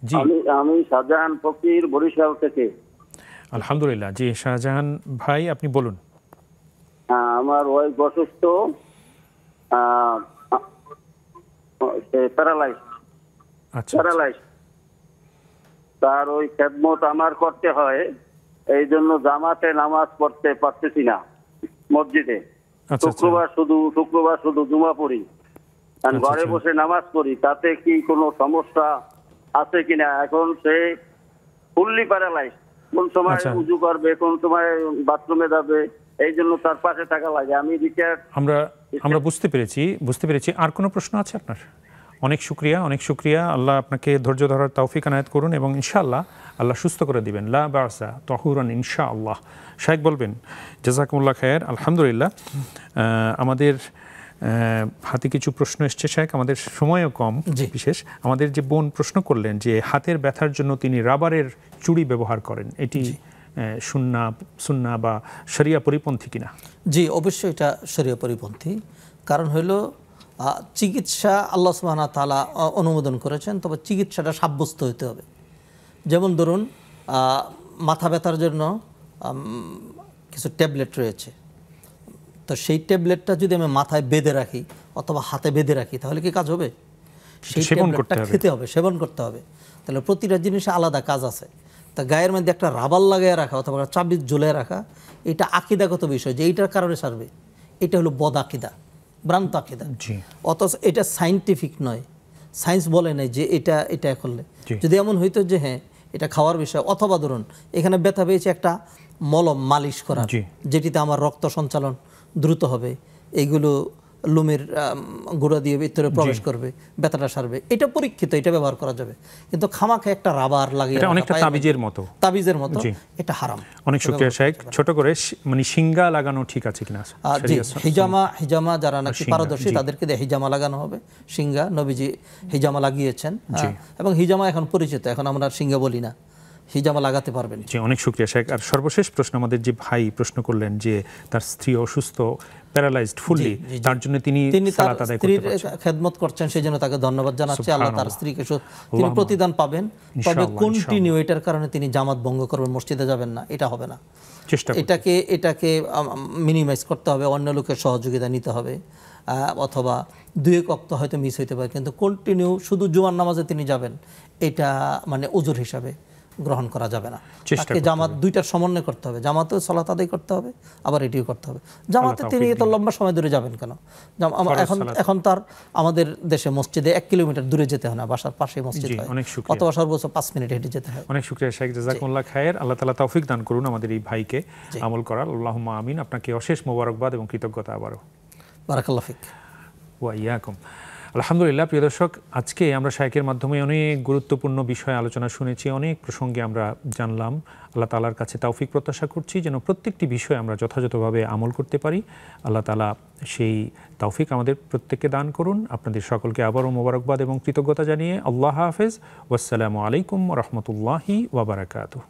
জি আমি শাহজাহান ফকির, বরিশাল থেকে। আলহামদুলিল্লাহ। জি শাহজাহান ভাই, আপনি বলুন। আমার ওয়াইফ অসুস্থ, প্যারালাইজ। তার ওই খেদমত আমার করতে হয়, এই জন্য জামাতে নামাজ পড়তে পারতেছি না মসজিদে। শুক্রবার শুধু জুমা পড়ি, ঘরে বসে নামাজ পড়ি। তাতে কি কোনো সমস্যা আছে কিনা? এখন সে ফুললি প্যারালাইজ, কোন সময় উজু করবে, কোন সময় বাথরুমে যাবে, এই জন্য তার পাশে থাকা লাগে। আমি আমরা বুঝতে পেরেছি। আর কোনো প্রশ্ন আছে আপনার? অনেক শুকরিয়া। আল্লাহ আপনাকে ধৈর্য ধরার তৌফিক আনায়াত করুন এবং ইনশাআল্লাহ আল্লাহ সুস্থ করে দিবেন। লা বাসা তাহুরান ইনশাআল্লাহ। শায়েখ বলবেন। জাযাকুমুল্লাহ খায়ের। আলহামদুলিল্লাহ, আমাদের হাতে কিছু প্রশ্ন এসছে শায়েখ, আমাদের সময়ও কম। বিশেষ আমাদের যে বোন প্রশ্ন করলেন যে হাতের ব্যথার জন্য তিনি রাবারের চুড়ি ব্যবহার করেন, এটি সুন্নাহ বা শরিয়া পরিপন্থী কিনা? জি অবশ্যই এটা শরিয়া পরিপন্থী। কারণ হলো চিকিৎসা আল্লাহ সুবহানাহু ওয়া তাআলা অনুমোদন করেছেন, তবে চিকিৎসাটা সাব্যস্ত হতে হবে। যেমন ধরুন মাথা ব্যথার জন্য কিছু ট্যাবলেট রয়েছে, তো সেই ট্যাবলেটটা যদি আমি মাথায় বেঁধে রাখি অথবা হাতে বেঁধে রাখি তাহলে কি কাজ হবে? সেই ট্যাবলেটটা খেতে হবে, সেবন করতে হবে। তাহলে প্রতিটা জিনিসে আলাদা কাজ আছে। তা গায়ের মধ্যে একটা রাবার লাগিয়ে রাখা অথবা চাবি ঝুলিয়ে রাখা, এটা আকিদাগত বিষয় যে এইটার কারণে সারবে, এটা হলো বদ আকিদা, ভ্রান্ত আকিদা। অথচ এটা সাইন্টিফিক নয়, সায়েন্স বলে নাই যে এটা করলে। যদি এমন হইতো যে হ্যাঁ এটা খাওয়ার বিষয়, অথবা ধরুন এখানে ব্যথা পেয়েছে একটা মলম মালিশ করা, যেটিতে আমার রক্ত সঞ্চালন দ্রুত হবে, এইগুলো লুমের গুঁড়া দিয়ে ভিতরে প্রবেশ করবে, ব্যথাটা সারবে, এটা পরীক্ষিত, এটা ব্যবহার করা যাবে। কিন্তু খামাখা একটা রাবার লাগিয়ে অনেকটা তাবিজের মতো এটা হারাম। অনেক শুকরিয়া শায়েখ। ছোট করে মানে শিঙ্গা লাগানো ঠিক আছে কিনা? জি হিজামা যারা নাকি পারদর্শী তাদেরকে দিয়ে হিজামা লাগানো হবে। শিঙ্গা নবীজি হিজামা লাগিয়েছেন এবং হিজামা এখন পরিচিত, এখন আমরা শিঙ্গা বলি না, হিজামা লাগাতে পারবেন। জি অনেক শুকরিয়া শায়েখ। আর সর্বশেষ প্রশ্ন, আমাদের যে ভাই প্রশ্ন করলেন যে তার স্ত্রী অসুস্থ, প্যারালাইজড ফুললি, তার জন্য তিনি সালাত আদায় করতে পারছেন, খেদমত করছেন, সেই জন্য তাকে ধন্যবাদ জানাচ্ছি। আল্লাহ তার স্ত্রীকে তিনি প্রতিদান পাবেন, তবে কন্টিনিউ এটার কারণে তিনি জামাত ভঙ্গ করবেন, মসজিদে যাবেন না, এটা হবে না। এটাকে মিনিমাইজ করতে হবে, অন্য লোকের সহযোগিতা নিতে হবে, অথবা 2 ওয়াক্ত হয়তো মিস হইতে পারে, কিন্তু কন্টিনিউ শুধু জুমার নামাজে তিনি যাবেন, এটা মানে উজুর হিসাবে গ্রহণ করা যাবে না। তাকে জামাত দুইটার সমন্বয় করতে হবে, জামাতেও সালাত আদায় করতে হবে, আবার এটিও করতে হবে। জামাতে তিনি এত লম্বা সময় ধরে যাবেন কেন? এখন তার আমাদের দেশে মসজিদে 1 কিলোমিটার দূরে যেতে হয় না, বাসার পাশে মসজিদ হয়, অথবা সর্বোচ্চ 5 মিনিট হেঁটে যেতে হয়। অনেক শুকরিয়া শায়েখ, জাযাকুমুল্লাহ খায়ের। আল্লাহ তাআলা তৌফিক দান করুন আমাদের এই ভাইকে আমল করার। আল্লাহুম্মা আমিন। আপনাকে অশেষ মোবারকবাদ এবং কৃতজ্ঞতা আবারও। বারাকাল্লাহু ফিক ওয়া ইয়াকুম। আলহামদুলিল্লাহ প্রিয় দর্শক, আজকে আমরা শায়েখের মাধ্যমে অনেক গুরুত্বপূর্ণ বিষয় আলোচনা শুনেছি, অনেক প্রসঙ্গে আমরা জানলাম। আল্লাহ তাআলার কাছে তৌফিক প্রত্যাশা করছি যেন প্রত্যেকটি বিষয়ে আমরা যথাযথভাবে আমল করতে পারি। আল্লাহ তাআলা সেই তৌফিক আমাদের প্রত্যেককে দান করুন। আপনাদের সকলকে আবারও মোবারকবাদ এবং কৃতজ্ঞতা জানিয়ে আল্লাহ হাফেজ। ওয়াসসালামু আলাইকুম ওয়া রাহমাতুল্লাহি ওয়া বারাকাতুহু।